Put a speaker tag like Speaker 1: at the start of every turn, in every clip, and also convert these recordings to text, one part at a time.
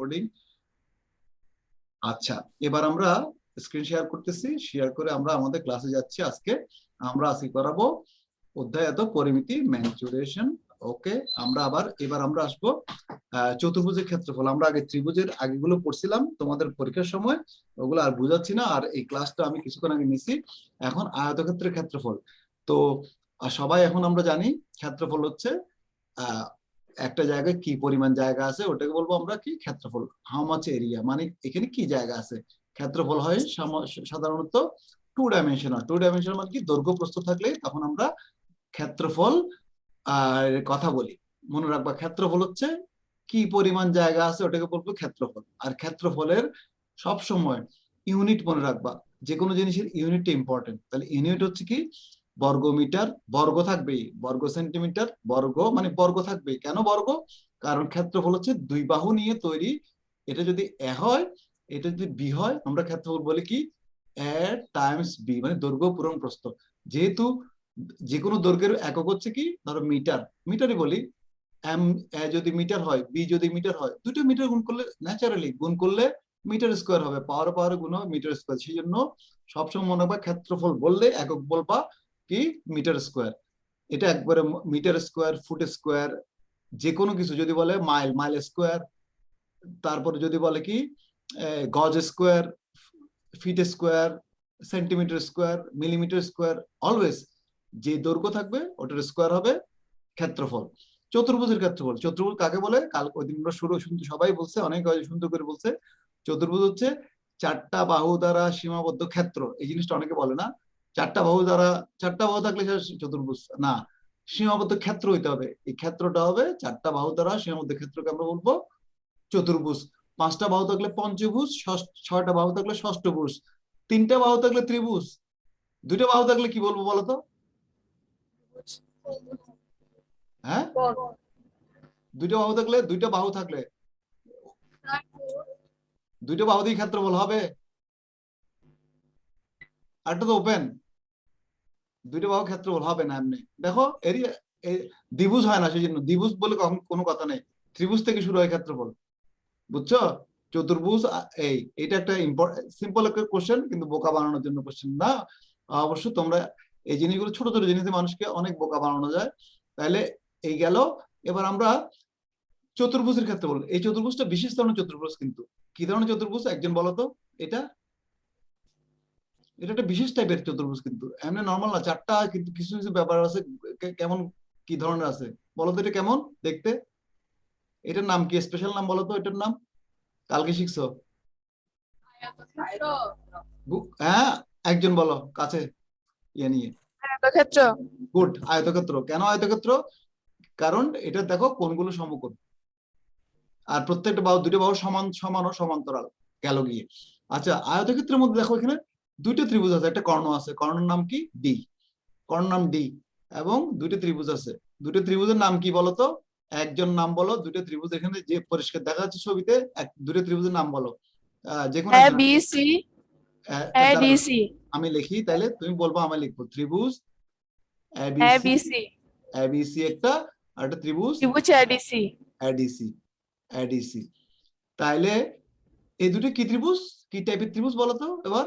Speaker 1: Recording. আচ্ছা, এবার আমরা স্ক্রিন শেয়ার করতেছি, শেয়ার করে আমরা আমাদের ক্লাসে যাচ্ছি। আজকে আমরা করাবো অধ্যায় পরিমিতি, ম্যানিপুলেশন। ওকে, এবার আমরা আসবো চতুর্ভুজের ক্ষেত্রফল। আমরা আগে ত্রিভুজের আগেগুলো পড়ছিলাম তোমাদের পরীক্ষার সময়, ওগুলো আর বুঝাচ্ছি না। আর এই ক্লাসটা আমি কিছুক্ষণ আগে নিছি। এখন আয়তক্ষেত্রের ক্ষেত্রফল। তো সবাই এখন আমরা জানি ক্ষেত্রফল হচ্ছে একটা জায়গায় কি পরিমাণ জায়গা আছে ওটাকে বলবো আমরা কি ক্ষেত্রফল, হাউ মাচ এরিয়া, মানে এখানে কি জায়গা আছে। ক্ষেত্রফল হয় সাধারণত টু ডাইমেনশনাল। টু ডাইমেনশনাল মানে কি দৈর্ঘ্য প্রস্থ থাকলে তখন আমরা ক্ষেত্রফল কথা বলি। মনে রাখবা ক্ষেত্রফল হচ্ছে কি পরিমাণ জায়গা আছে ওটাকে বলবো ক্ষেত্রফল। আর ক্ষেত্রফলের সব সময় ইউনিট মনে রাখবা, যে কোনো জিনিসের ইউনিট ইম্পর্টেন্ট। তাহলে ইউনিট হচ্ছে কি বর্গ মিটার, বর্গ থাকবে, বর্গ সেন্টিমিটার, বর্গ মানে বর্গ থাকবে। কেন বর্গ? কারণ ক্ষেত্রফল হচ্ছে দুই বাহু নিয়ে তৈরি। এটা যদি এ হয়, এটা যদি বি হয়, আমরা ক্ষেত্রফল বলি কি এ টাইমস বি, মানে দৈর্ঘ্য পূরণ প্রস্থ। যেহেতু যে কোনো দৈর্ঘ্যের একক হচ্ছে কি ধরো মিটার, মিটারই বলি। এম যদি মিটার হয়, বি যদি মিটার হয়, দুটো মিটার গুণ করলে ন্যাচারালি গুণ করলে মিটার স্কোয়ার হবে, পাওয়ার পাওয়ার গুণ হবে মিটার স্কোয়ার। সেই জন্য সবসময় মনে রাখবা ক্ষেত্রফল বললে একক বলবা কি মিটার স্কোয়ার। এটা একবারে মিটার স্কোয়ার, ফুট স্কোয়ার, যে কোনো কিছু যদি বলে মাইল, মাইল স্কোয়ার, তারপরে যদি বলে কি গজ square, fit square, centimetre square, millimetre square, always যে দৈর্ঘ্য থাকবে ওটার স্কোয়ার হবে ক্ষেত্রফল। চতুর্ভুজের ক্ষেত্রফল, চতুর্ভুজ কাকে বলে? কাল ওই দিন আমরা শুরু শুনতে সবাই বলছে, অনেক সুন্দর করে বলছে। চতুর্ভুজ হচ্ছে চারটা বাহু দ্বারা সীমাবদ্ধ ক্ষেত্র। এই জিনিসটা অনেকে বলে না, চারটা বাহু দ্বারা, চারটা বাহু থাকলে চতুর্ভুজ না, সীমাবদ্ধ ক্ষেত্র হইতে হবে। এই ক্ষেত্রটা হবে চারটা বাহু দ্বারা সীমাবদ্ধ ক্ষেত্রকে আমরা বলবো চতুর্ভুজ। পাঁচটা বাহু থাকলে পঞ্চভুজ, ছয়টা বাহু থাকলে ষষ্ঠভুজ, তিনটা বাহু থাকলে ত্রিভুজ, দুইটা বাহু থাকলে কি বলবো বলতো? হ্যাঁ, দুইটা বাহু থাকলে, দুইটা বাহু থাকলে দুইটা বাহু দিয়ে ক্ষেত্রফল হবে। আরটা তো ওপেন, দুইটা বাহু ক্ষেত্রফল হবে না এমনি। দেখো এরিয়া দ্বিভুজ হয় না, সেই জন্য দ্বিভুজ বলে কোনো কথা নেই, ত্রিভুজ থেকে শুরু হয় ক্ষেত্রফল, বুঝছো? চতুর্ভুজ এটা একটা সিম্পল একটা কোশ্চেন, কিন্তু বোকা বানানোর জন্য কোশ্চেন না। অবশ্য তোমরা এই জিনিসগুলো, ছোট ছোট জিনিসে মানুষকে অনেক বোকা বানানো যায়। তাহলে এই গেল। এবার আমরা চতুর্ভুজের ক্ষেত্রে বলবো, এই চতুর্ভুজটা বিশেষ ধরনের চতুর্ভুজ। কিন্তু কি ধরনের চতুর্ভুজ একজন বলো তো? এটা এটা একটা বিশেষ টাইপের চতুর্ভুজ, কিন্তু এমনি নর্মাল না। চারটা কিন্তু কিছু কিছু ব্যাপার আছে। কেমন কি ধরনের আছে বলো তো? এটা কেমন দেখতে? এটার নাম কি? স্পেশাল নাম বলো তো এটার নাম? কালকে শিখছো? হ্যাঁ, একজন বলো কাছে ইয়ে নিয়ে।
Speaker 2: আয়তক্ষেত্র।
Speaker 1: গুড, আয়তক্ষেত্র। কেন আয়তক্ষেত্র? কারণ এটা দেখো কোণগুলো সমকোণ, আর প্রত্যেকটা বাহু, দুটো বাহু সমান সমান ও সমান্তরাল গেল গিয়ে। আচ্ছা, আয়তক্ষেত্রের মধ্যে দেখো এখানে দুইটা ত্রিভুজ আছে, একটা কর্ণ আছে, কর্ণের নাম কি? ডি, কর্ণ নাম ডি। এবং দুইটা ত্রিভুজ আছে, দুটো ত্রিভুজের নাম কি বলতো? একজন নাম বলো। দুটো ত্রিভুজ এখানে যে পরিষ্কার দেখা যাচ্ছে ছবিতে, দুটো ত্রিভুজের নাম বলো, যে কোনো একজন।
Speaker 2: এবিসি। এডিসি।
Speaker 1: আমি লিখি তাহলে তুমি বলবো, আমি লিখবো। ত্রিভুজ এবিসি,
Speaker 2: এবিসি।
Speaker 1: এবিসি একটা, আর একটা ত্রিভুজ
Speaker 2: ত্রিভুজ এডিসি।
Speaker 1: ADC, ADC. তাইলে এই দুটো কি ত্রিভুজ, কি টাইপের ত্রিভুজ বলতো এবার?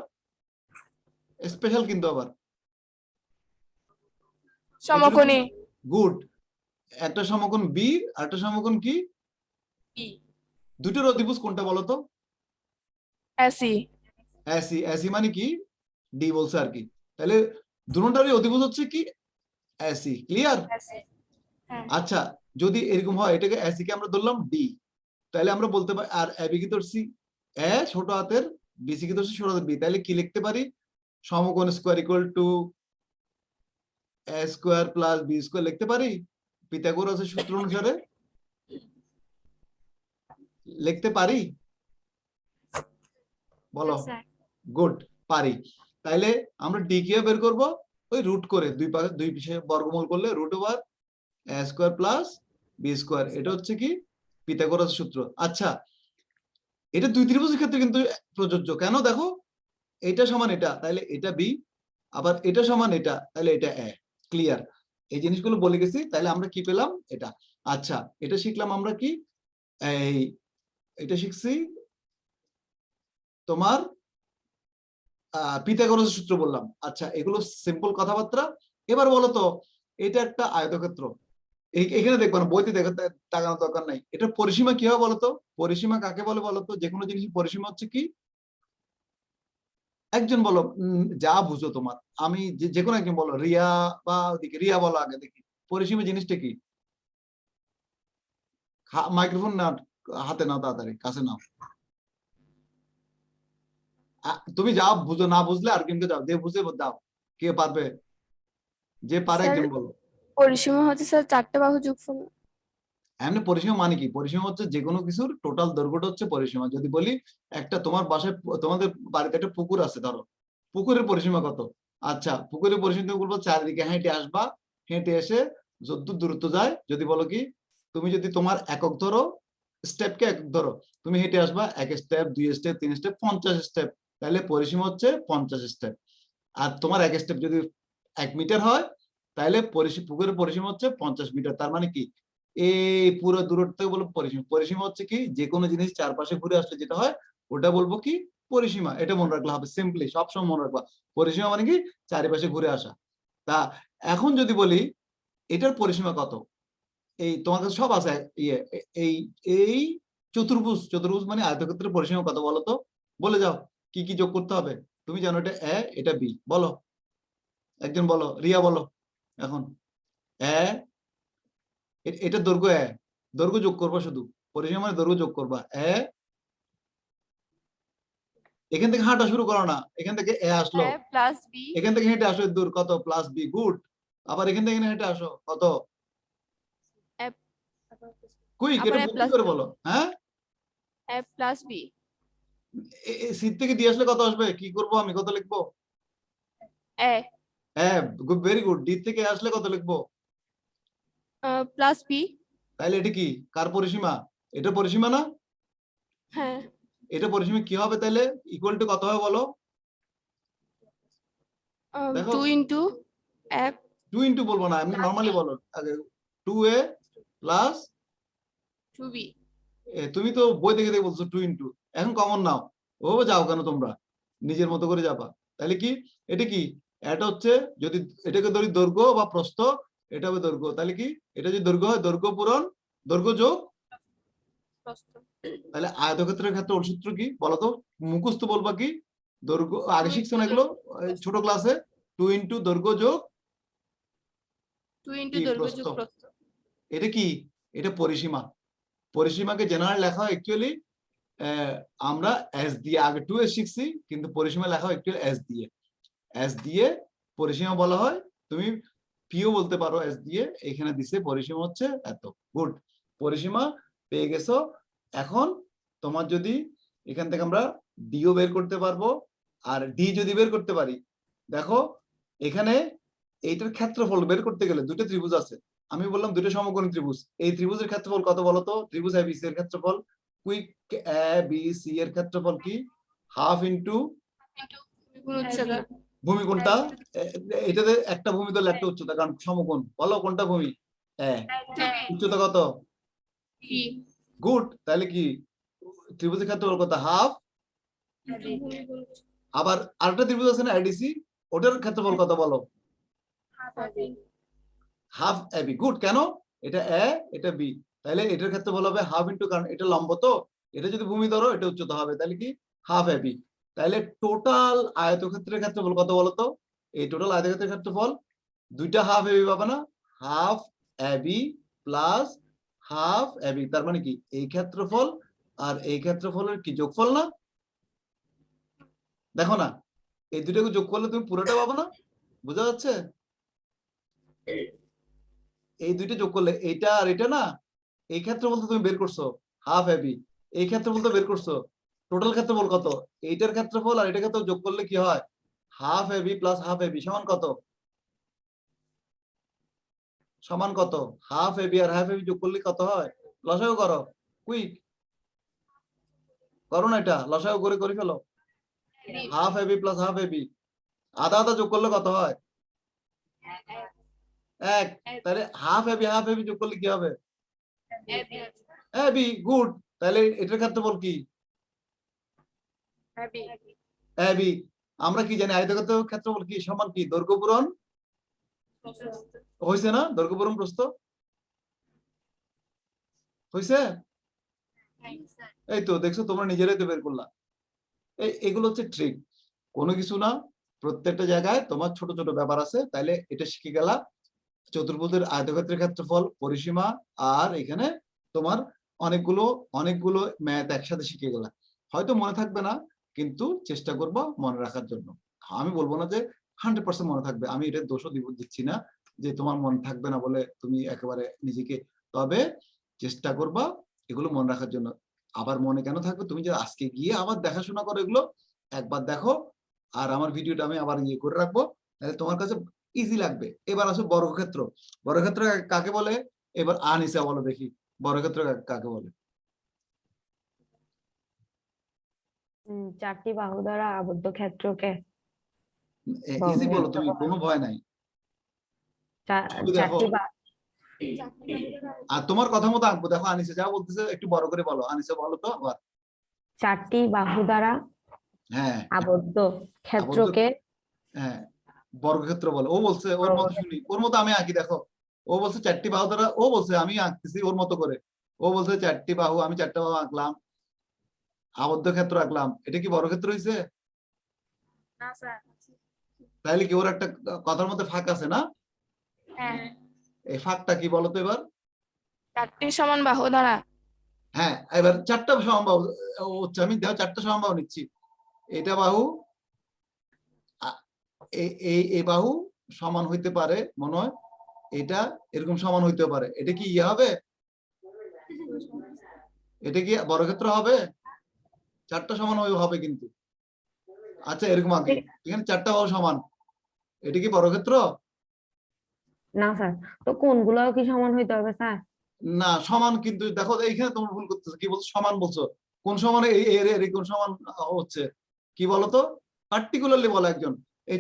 Speaker 1: স্পেশাল কিন্তু আবার
Speaker 2: সমকোণী।
Speaker 1: গুড। একটা সমকোণ বি, আর একটা সমকোণ কি? দুটোর অধিভুজ কোনটা বলতো?
Speaker 2: এসি।
Speaker 1: এসি, এসি মানে কি? ডি বলছে আর কি। তাহলে দুটোটারই অধিভুজ হচ্ছে কি? এসি। ক্লিয়ার? আচ্ছা, যদি এরকম হয়, এটাকে এসি কে আমরা ধরলাম ডি, তাহলে আমরা বলতে পারি, আর এবি কি ধরছি এ ছোট হাতের, বিসি কি ধরছি ছোট হাতের বি, তাহলে কি লিখতে পারি? সমকোণ square equal to a square plus b square লিখতে পারি পিথাগোরাসের সূত্র অনুসারে। লিখতে পারি? বলো। গুড, পারি। তাইলে আমরা ডি কে বের করব ওই রুট করে, দুই পিছে বর্গমূল করলে root over a square plus b square. এটা হচ্ছে কি পিথাগোরাস সূত্র। আচ্ছা, এটা দুই ত্রিভুজের ক্ষেত্রে কিন্তু প্রযোজ্য। কেন? দেখো এটা সমান এটা, তাহলে এটা বি, আবার এটা সমান এটা, তাহলে এটা এ। ক্লিয়ার? এই জিনিসগুলো বলে গেছি। তাহলে আমরা কি পেলাম? এটা। আচ্ছা, এটা শিখলাম আমরা কি, এই এটা শিখছি তোমার পিথাগোরাসের সূত্র বললাম। আচ্ছা, এগুলো সিম্পল কথাবার্তা। এবার বলো তো, এটা একটা আয়তক্ষেত্র, এখানে দেখবো না, বইতে দেখো, তাকানোর দরকার নাই। এটা পরিসীমা কি হয় বলতো? পরিসীমা কাকে বলে বলতো? যে কোনো জিনিস পরিসীমা হচ্ছে কি? একজন বলো, যা বুঝো তোমার। আমি যে কোনো একজন বলো, রিয়া বা ওদিকে রিয়া বলো আগে দেখি। পরিসীমা জিনিসটা কি? মাইক্রোফোন না, হাতে নাও, তাড়াতাড়ি কাছে নাও। তুমি যাও, বুঝো, না বুঝলে আর কিন্তু যাও, যে বুঝে দাও। কে পারবে? যে পারে
Speaker 2: স্যার
Speaker 1: একজন বলো।
Speaker 2: পরিসীমা হচ্ছে স্যার 4টে বাহু যোগফল।
Speaker 1: এমনি পরিসীমা মানে কি? পরিসীমা হচ্ছে যে কোনো কিছুর টোটাল দৈর্ঘ্যটা হচ্ছে পরিসীমা। যদি বলি একটা তোমার বাসায়, তোমাদের বাড়িতে একটা পুকুর আছে ধরো, পুকুরের পরিসীমা কত? আচ্ছা, পুকুরের পরিসীমা তুমি বলবো চারিদিকে হেঁটে আসবা, হেঁটে এসে যতদূর দূরত্ব যায়, যদি বলো কি, তুমি যদি তোমার একক ধরো, স্টেপকে একক ধরো, তুমি হেঁটে আসবা 1 স্টেপ, 2 স্টেপ, 3 স্টেপ, 50 স্টেপ, তাহলে পরিসীমা হচ্ছে 50 স্টেপ। আর তোমার 1 স্টেপ যদি 1 মিটার হয়, তাহলে পুকুরের পরিসীমা হচ্ছে 50 মিটার। তার মানে কি, এই পুরো দূরত্ব বলবো পরিসীমা। পরিসীমা হচ্ছে কি, যে কোনো জিনিস চারপাশে ঘুরে আসলে যেটা হয়, ওটা বলবো কি? পরিসীমা। এটা মনে রাখলে হবে, সিম্পলি সবসময় মনে রাখবা। পরিসীমা মানে কি? চারিপাশে ঘুরে আসা। তা এখন যদি বলি এটার পরিসীমা কত, এই তোমার কাছে সব আছে, ইয়ে, এই এই চতুর্ভুজ, চতুর্ভুজ মানে আয়তক্ষেত্রের পরিসীমা কত বলো তো? বলে যাও, কি কি যোগ করতে হবে? তুমি জানো এটা এ, এটা বি, বলো একজন বলো, রিয়া বলো এখন। এ, এটা দৈর্ঘ্য, দৈর্ঘ্য যোগ করবা শুধু, পরিসীমা মানে দৈর্ঘ্য যোগ করবা। এখান থেকে হাঁটা শুরু করো না, এখান থেকে আসলো,
Speaker 2: এ প্লাস বি।
Speaker 1: এখান থেকে হেঁটে আসো দূর কত? Plus b, good. আবার এখান থেকে হেঁটে আসো কত? কুইক,
Speaker 2: আবার
Speaker 1: এটা
Speaker 2: এ
Speaker 1: বুদ্ধি
Speaker 2: প্লাস
Speaker 1: করে বলো। হ্যাঁ,
Speaker 2: এ প্লাস বি।
Speaker 1: সিট থেকে দিয়ে আসলে কত আসবে? কি করবো আমি, কত লিখবো?
Speaker 2: এ
Speaker 1: হ্যাঁ, ভেরি গুড। ডি থেকে আসলে কত লিখবো?
Speaker 2: Plus B.
Speaker 1: তাহলে এটা কি, কার পরিসীমা? এটা পরিসীমা না?
Speaker 2: হ্যাঁ।
Speaker 1: এটা পরিসীমা কি হবে তাহলে? ইকুয়াল টু কত হবে বলো দেখো।
Speaker 2: 2 ইন্টু এ
Speaker 1: 2 ইন্টু বলবো না, এমনি নর্মালি বলো আগে। 2a plus,
Speaker 2: 2b।
Speaker 1: তুমি তো বই দেখে দেখে বলছো 2 ইন্টু, এখন কমন নাও। ও যাও কেন তোমরা, নিজের মতো করে যাবা। তাহলে কি, এটা কি, এটা হচ্ছে, যদি এটাকে ধরি দৈর্ঘ্য বা প্রস্থ, এটা হবে দৈর্ঘ্য। তাহলে কি, এটা যদি দৈর্ঘ্য হয়, দৈর্ঘ্য পূরণ দৈর্ঘ্য যোগ। তাহলে আয়তক্ষেত্রের ক্ষেত্রে ওর সূত্র কি বলতো? মুখস্থ বলবা কি? দৈর্ঘ্য আগে শিখছো না এগুলো ছোট ক্লাসে? 2 ইন্টু দৈর্ঘ্য যোগ
Speaker 2: 2 ইন্টু
Speaker 1: কি
Speaker 2: দৈর্ঘ্য
Speaker 1: প্রস্থ।
Speaker 2: যোগ প্রস্থ।
Speaker 1: এটা কি, এটা পরিসীমা। পরিসীমাকে জেনারেল লেখা হয় অ্যাকচুয়ালি আমরা এস দিয়ে, আগে 2s শিখছি, কিন্তু পরিসীমা লেখা হয় অ্যাকচুয়ালি এস দিয়ে। এস দিয়ে পরিসীমা বলা হয়। তুমি পিও বলতে পারো এস দিয়ে। এখানে দিছে পরিসীমা হচ্ছে এত। গুড, পরিসীমা পেয়ে গেছো। এখন তোমার যদি এখান থেকে আমরা ডিও বের করতে পারবো, আর ডি যদি বের করতে পারি, দেখো এখানে এইটার ক্ষেত্রফল বের করতে গেলে দুটো ত্রিভুজ আছে। আমি বললাম দুটো সমকোণী ত্রিভুজ, এই ত্রিভুজের ক্ষেত্রফল কত বলতো? ত্রিভুজ এবিসি এর ক্ষেত্রফল, কুইক, এ বি সি এর ক্ষেত্রফল কি? হাফ ইন্টু
Speaker 2: উচ্চতা।
Speaker 1: ভূমি কোনটা? এটাতে একটা ভূমি ধরলে একটা উচ্চতা, কারণ সমকোণ। বলো কোনটা ভূমি? উচ্চতা কত?
Speaker 2: বি।
Speaker 1: গুড, তাহলে কি ত্রিভুজের ক্ষেত্রফল কত? হাফ। আবার আরেকটা ত্রিভুজ আছে না এডিসি, ওটার ক্ষেত্রফল কত বলো? Half AB. গুড, কেন? এটা এ, এটা বি, তাহলে এটার ক্ষেত্রফল হবে হাফ ইন্টু, কারণ এটা লম্ব তো, এটা যদি ভূমি ধরো, এটা উচ্চতা হবে, তাহলে কি হাফ এবি। তাহলে টোটাল আয়তক্ষেত্রের ক্ষেত্রফল কত বলতো? এই টোটাল আয়তক্ষেত্রের ক্ষেত্রফল, দুইটা হাফ এবি পাবে না? Half AB plus half AB, তার মানে কি এই ক্ষেত্রফল আর এই ক্ষেত্রফলের কি যোগফল না? দেখো না, এই দুটাকে যোগ করলে তুমি পুরোটা পাবো না? বোঝা যাচ্ছে? এই দুইটা যোগ করলে এটা আর এটা না, এই ক্ষেত্রফল তো তুমি বের করছো হাফ এবি, এই ক্ষেত্রফল তো বের করছো। টোটাল ক্ষেত্রফল কত? এইটার ক্ষেত্রফল আর এটা ক্ষেত্রফল যোগ করলে কি হয়? Half AB plus half AB সমান কত? সমান কত? হাফ এবি আর হাফ এবি যোগ করলে কত হয়? লসাগু করো, কুইক করো না, এটা লসাগু করে করে ফেলো। Half AB plus half ab, আধা আধা যোগ করলে কত হয়? 1। তাহলে হাফ এবি যোগ করলে কি হবে? এবি। গুড, তাহলে এটার ক্ষেত্রফল কি?
Speaker 2: AB
Speaker 1: AB. আমরা কি জানি আয়তক্ষেত্রের ক্ষেত্রফল কি সমান কি দৈর্ঘ্য পূরণ হয়েছে না? দৈর্ঘ্য পূরণ প্রস্থ হয়েছে? এই তো দেখছো তোমরা নিজেরাই তো বের করলা। এগুলো হচ্ছে ট্রিক, কোনো কিছু না, প্রত্যেকটা জায়গায় তোমার ছোট ছোট ব্যাপার আছে। তাইলে এটা শিখে গেলা চতুর্ভুজের আয়তক্ষেত্রের ক্ষেত্রফল, পরিসীমা, আর এখানে তোমার অনেকগুলো অনেকগুলো ম্যাথ একসাথে শিখে গেলা। হয়তো মনে থাকবে না, কিন্তু চেষ্টা করবো মনে রাখার জন্য। আমি বলবো না যে 100% মনে থাকবে, আমি এটা দোষও দিচ্ছি না যে তোমার মনে থাকবে না বলে তুমি একেবারে নিজেকে, তবে চেষ্টা করবা এগুলো মনে রাখার জন্য। আবার মনে কেন থাকবে, তুমি যে আজকে গিয়ে আবার দেখাশোনা করো, এগুলো একবার দেখো, আর আমার ভিডিওটা আমি আবার ইয়ে করে রাখবো, তাহলে তোমার কাছে ইজি লাগবে। এবার আসো বর্গক্ষেত্র। বর্গক্ষেত্র কাকে বলে? এবার আনিসা বলো দেখি, বর্গক্ষেত্র কাকে বলে?
Speaker 3: চারটি বাহু দ্বারা আবদ্ধ ক্ষেত্রকে
Speaker 1: ইজি বলো
Speaker 3: বর্গক্ষেত্র
Speaker 1: তুমি,
Speaker 3: বলে।
Speaker 1: কোনো ভয় নাই। ছবি দেখো,
Speaker 3: চারটি
Speaker 1: আর তোমার কথা মতো আঁকবো। দেখো আনিসা যা বলতেছে একটু বড় করে বলো, আনিসা বলো তো আবার।
Speaker 3: চারটি বাহু দ্বারা
Speaker 1: হ্যাঁ
Speaker 3: আবদ্ধ
Speaker 1: আবদ্ধ,
Speaker 3: ক্ষেত্রকে
Speaker 1: হ্যাঁ বর্গক্ষেত্র বলো। ও বলছে ওর মতো শুনি, ওর মতো আমি আঁকি দেখো। ও বলছে চারটি বাহু দ্বারা, ও বলছে আমি আঁকতেছি ওর মতো করে। ও বলছে চারটি বাহু, আমি চারটা বাহু আঁকলাম, আবদ্ধ ক্ষেত্র আঁকলাম, এটা কি বর্গক্ষেত্র হয়েছে?
Speaker 2: না স্যার।
Speaker 1: তাহলে কি ওর একটা কথার মধ্যে ফাঁক আছে না?
Speaker 2: হ্যাঁ,
Speaker 1: এই ফাঁকটা কি বলতো এবার?
Speaker 2: চারটি সমান বাহু দ্বারা
Speaker 1: হ্যাঁ এবার চারটা সমবাহু হচ্ছে, আমি দেখো চারটা সমবাহু নিচ্ছি। এটা বাহু, এই বাহু সমান হইতে পারে মনে হয়, এটা এরকম সমান হইতে পারে। এটা কি ইয়ে হবে? এটা কি বর্গক্ষেত্র হবে? চারটা সমান হবে কিন্তু। আচ্ছা এরকম আগে, এখানে চারটা বাহু সমান, এটা কি বর্গক্ষেত্র?
Speaker 3: না স্যার, তো কোনগুলো কি সমান হইতে হবে স্যার?
Speaker 1: না সমান, কিন্তু দেখো এইখানে তোমরা ভুল করতেছো। কি বলছো সমান বলছো, কোন সমানে এই কোন সমান হচ্ছে কি বলতো? পার্টিকুলারলি বলো একজন, এই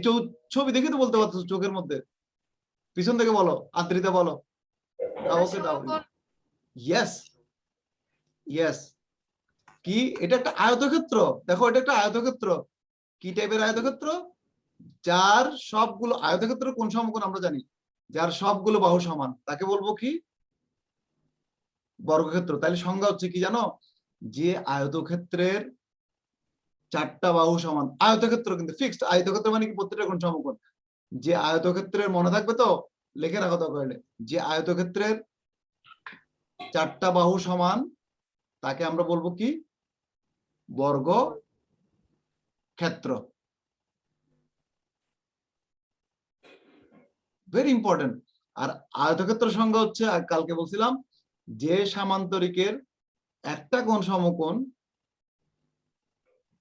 Speaker 1: ছবি দেখে তো বলতে পারছো, চোখের মধ্যে পিছন থেকে বলো, আদ্রিতা বলো। ওকে দাও,
Speaker 2: সমকোণ
Speaker 1: ইয়েস ইয়েস। কি এটা একটা আয়তক্ষেত্র? দেখো এটা একটা আয়তক্ষেত্র। কি টাইপের আয়তক্ষেত্র? যার সবগুলো, আয়তক্ষেত্র কোন সমকোণ আমরা জানি, যার সবগুলো বাহু সমান, তাকে বলবো কি? বর্গক্ষেত্র। তাহলে সংজ্ঞা হচ্ছে কি জানো? যে আয়তক্ষেত্রের চারটা বাহু সমান, আয়তক্ষেত্র কিন্তু ফিক্সড, আয়তক্ষেত্র মানে কি প্রত্যেকটা কোণ সমকোণ। যে আয়তক্ষেত্রের, মনে থাকবে তো, লিখে রাখো তো কইলে, যে আয়তক্ষেত্রের চারটা বাহু সমান, তাকে আমরা বলবো কি? বর্গক্ষেত্র। Very important. আর আয়তক্ষেত্র সংজ্ঞা হচ্ছে, কালকে বলছিলাম, যে সামান্তরিকের একটা কোণ সমকোণ,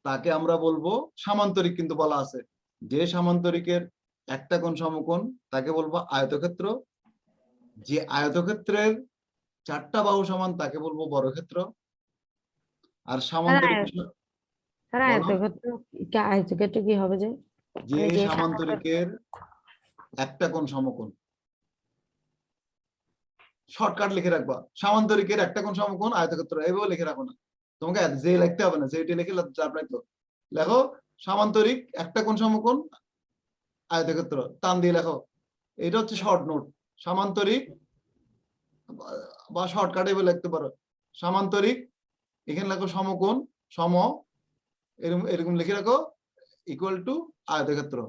Speaker 1: তাকে আমরা বলবো সামান্তরিক, কিন্তু বলা আছে যে সামান্তরিকের একটা কোণ সমকোণ, তাকে বলবো আয়তক্ষেত্র। যে আয়তক্ষেত্রের চারটা বাহু সমান, তাকে বলবো বর্গক্ষেত্র। আর সামান্তরিক,
Speaker 3: স্যার
Speaker 1: বলো,
Speaker 3: আয়তক্ষেত্র কি হবে যে?
Speaker 1: যে
Speaker 3: মানে যে
Speaker 1: সামান্তরিকের একটা কোণ সমকোণ, শর্টকাট লিখে রাখবা, সামান্তরিকের একটা কোণ সমকোণ আয়তক্ষেত্র, এইভাবে লিখে রাখো না, তোমাকে যে লিখতে হবে না, যেটি লিখে লাভ নাই তো। লেখো সামান্তরিক একটা কোণ সমকোণ আয়তক্ষেত্র, টান দিয়ে লেখো। এটা হচ্ছে শর্ট নোট। সামান্তরিক, বা শর্টকাটে লিখতে পারো সামান্তরিক, এখানে লেখো সমকোণ, সম, এরকম এরকম লিখে রাখো, ইকুয়াল টু আয়তক্ষেত্র।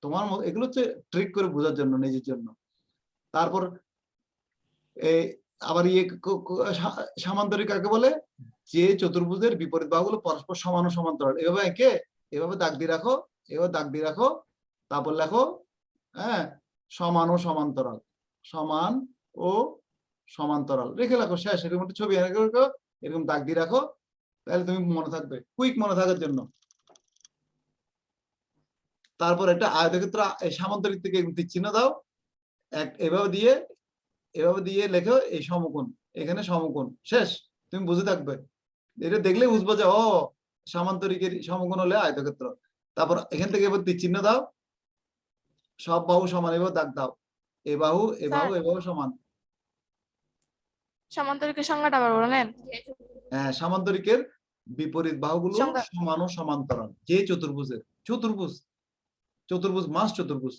Speaker 1: তোমার এগুলো হচ্ছে ট্রিক করে বোঝার জন্য, নিজের জন্য। তারপর এই আবার ইয়ে সামান্তরিক কাকে বলে? যে চতুর্ভুজের বিপরীত বাহুগুলো পরস্পর সমান ও সমান্তরাল, এভাবে একে এভাবে দাগ দিয়ে রাখো, এভাবে দাগ দিয়ে রাখো। তারপর লেখো, হ্যাঁ, সমান ও সমান্তরাল, সমান ও সমান্তরাল রেখে রাখো, শেষ। এরকম একটা ছবি এঁকে রাখো, এরকম দাগ দিয়ে রাখো, তাহলে তুমি মনে থাকবে, কুইক মনে থাকার জন্য। তারপর একটা আয়তক্ষেত্র সামান্তরিক থেকে চিহ্ন দাও, এভাবে দিয়ে, এভাবে দিয়ে লেখো এই সমকোণ, এখানে সমকোণ, শেষ। তুমি বুঝে থাকবে, এটা দেখলে বুঝবো যে ও সামান্তরিকের সমকোণ হলে আয়তক্ষেত্র। তারপর এখান থেকে এবার চিহ্ন দাও, সব বাহু সমান, এবার দাগ দাও, এ বাহু এ বাহু এ বাহু সমান।
Speaker 2: সমান্তরিকের সংজ্ঞাটা আবার বলেন।
Speaker 1: সামান্তরিকের বিপরীত বাহুগুলো
Speaker 2: সংজ্ঞা।
Speaker 1: সমান ও সমান্তরাল যে চতুর্ভুজের চতুর্ভুজ মাস চতুর্ভুজ।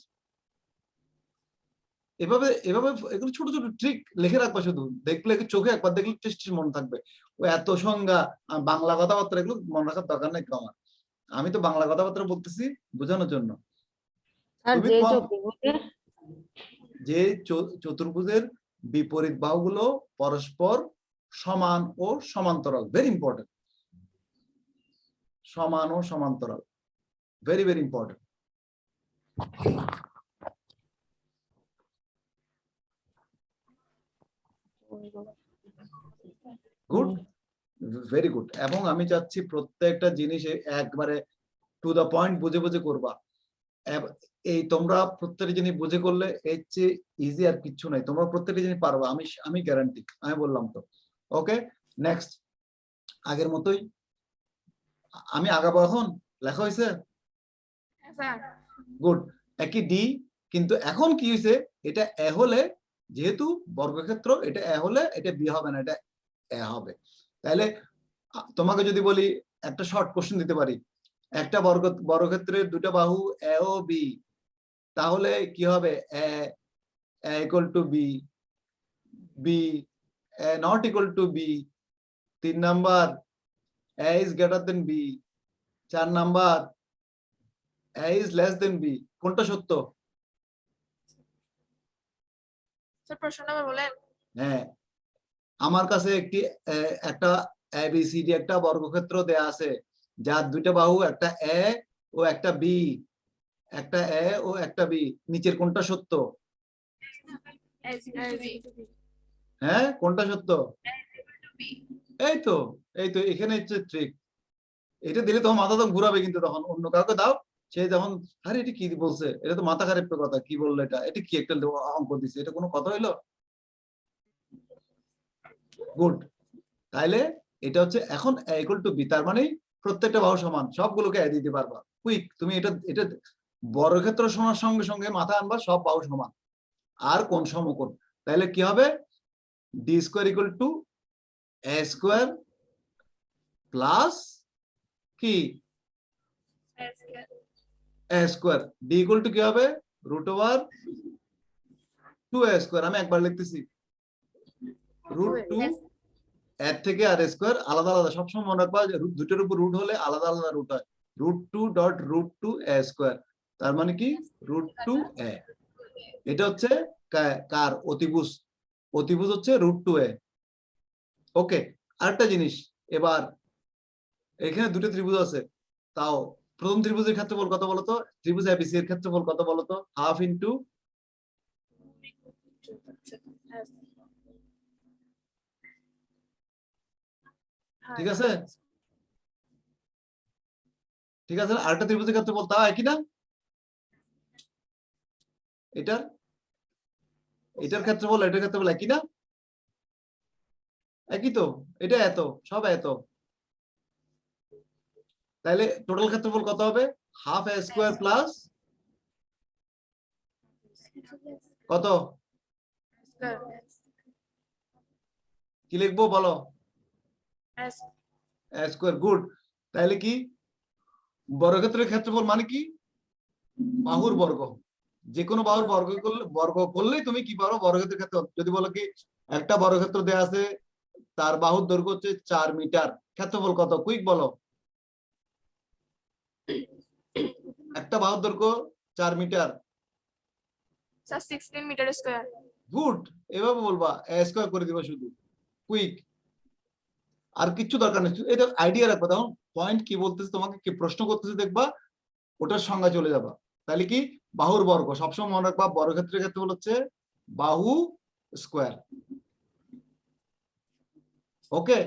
Speaker 1: এভাবে এভাবে এগুলো ছোট ছোট ট্রিক লিখে রাখবা, শুধু দেখলে চোখে একবার দেখলে টেস্ট মনে থাকবে। ও এত সংজ্ঞা বাংলা কথাবার্তা এগুলো মনে রাখার দরকার নেই আমার, আমি তো বাংলা কথাবার্তা বলতেছি বোঝানোর জন্য।
Speaker 3: আর
Speaker 1: তুমি
Speaker 3: যে
Speaker 1: তোমার
Speaker 3: চতুর্ভুজের
Speaker 1: যে চতুর্ভুজের বিপরীত বাহুগুলো পরস্পর সমান ও সমান্তরাল, ভেরি ইম্পর্টেন্ট, সমান ও সমান্তরাল, very very important. Good, very good. এবং আমি চাচ্ছি প্রত্যেকটা জিনিস একবারে টু দা পয়েন্ট বুঝে বুঝে করবা। এই তোমরা প্রত্যেকটা জিনিস বুঝে করলে এর চেয়ে ইজি আর কিচ্ছু নাই, তোমরা প্রত্যেকটা জিনিস পারবা, আমি গ্যারান্টি, আমি বললাম তো। ওকে, নেক্সট, আগের মতোই আমি আগাবো এখন। লেখা হয়েছে?
Speaker 2: হ্যাঁ স্যার।
Speaker 1: গুড। একই ডি, কিন্তু এখন কি হয়েছে, এটা এ হলে, যেহেতু বর্গক্ষেত্র, এটা এ হলে এটা বি হবে না, এটা এ হবে। তাহলে তোমাকে যদি বলি একটা শর্ট কোশ্চেন দিতে পারি, একটা বর্গক্ষেত্রের দুটো বাহু এ ও বি, তাহলে কি হবে, a equal to b, b not equal to b. 3 number, a is greater than b. 4 number, a is less than b. কোনটা সত্য?
Speaker 2: স্যার প্রশ্ন নাম্বার বলেন।
Speaker 1: হ্যাঁ, আমার কাছে একটা এবিসিডি একটা বর্গক্ষেত্র দেয়া আছে, যার দুইটা বাহু, একটা এ ও একটা বি, একটা এ ও একটা বি। নিচের কোনটা সত্য? হ্যাঁ, কোনটা সত্য? এই তো, এখানে হচ্ছে ট্রিক। এটা দিলে তখন মাথা তো ঘুরাবে, কিন্তু তখন অন্য কাউকে দাও, সে যখন আরে এটা কি বলছে, এটা তো মাথা খারাপ কথা, কি বললো এটা কি একটা অঙ্ক দিছে, এটা কোনো কথা হইলো? গুড। তাইলে এটা হচ্ছে এখন a equal to b, তার মানে প্রত্যেকটা বাহু সমান, সবগুলোকে এ দিতে পারবা কুইক। তুমি এটা এটা বর্গক্ষেত্র শোনার সঙ্গে সঙ্গে মাথা আনবা সব বাহু সমান আর কোন সমকোণ। তাহলে কি হবে, D square equal to a square plus কি এ স্কোয়ার, ডি ইকুয়াল টু কি হবে, রুট ওভার 2a স্কোয়ার। আমি একবার লিখতেছি, রুট 2 এর থেকে আর স্কোয়ার আলাদা আলাদা, সবসময় মনে রাখবা যে দুটোর উপর রুট হলে আলাদা আলাদা রুট হয়। রুট 2 ডট রুট 2 এ স্কোয়ার, তার মানে কি রুট 2 এ। এটা হচ্ছে কার অতিভুজ, অতিভুজ হচ্ছে রুট 2 এ। ওকে, আরেকটা জিনিস, এবার এখানে দুটো ত্রিভুজ আছে, তাও প্রথম ত্রিভুজের ক্ষেত্রফল কত বলতো, ত্রিভুজ এবিসি এর ক্ষেত্রফল কত বলতো, হাফ ইন্টু, ঠিক আছে, ঠিক আছে। আরেকটা ত্রিভুজের ক্ষেত্রফল তাও একই না, এটার এটার ক্ষেত্রফল এটার ক্ষেত্রফল একই না, একই তো, এটা এত, সব এত। তাহলে টোটাল ক্ষেত্রফল কত হবে, হাফ এ স্কোয়ার প্লাস কত, কি লিখবো বলো, এ স্কোয়ার। গুড। তাহলে কি বর্গক্ষেত্রের ক্ষেত্রফল মানে কি, বাহুর বর্গ, যে কোনো বাহুর বর্গ করলেই তুমি কি পারো বর্গক্ষেত্রের ক্ষেত্রফল। যদি বলো কি একটা বর্গক্ষেত্র দেয়া আছে, তার বাহুর দৈর্ঘ্য হচ্ছে 4 মিটার, ক্ষেত্রফল কত, কুইক বলো। একটা বাহুর দৈর্ঘ্য 4 metre,
Speaker 2: sir 16 metre square.
Speaker 1: Good. এভাবে বলবা, এ স্কোয়ার করে দিবা শুধু, কুইক, আর কিছু দরকার নেই। এটা আইডিয়া রাখবা, তখন পয়েন্ট কি বলতেছে, তোমাকে কি প্রশ্ন করতেছে দেখবা, ওটার সংজ্ঞা চলে যাবা। তাহলে কি বাহুর বর্গ সবসময় মনে রাখবা, বর্গক্ষেত্রের ক্ষেত্রফল হচ্ছে বাহু স্কোয়ার। ওকে,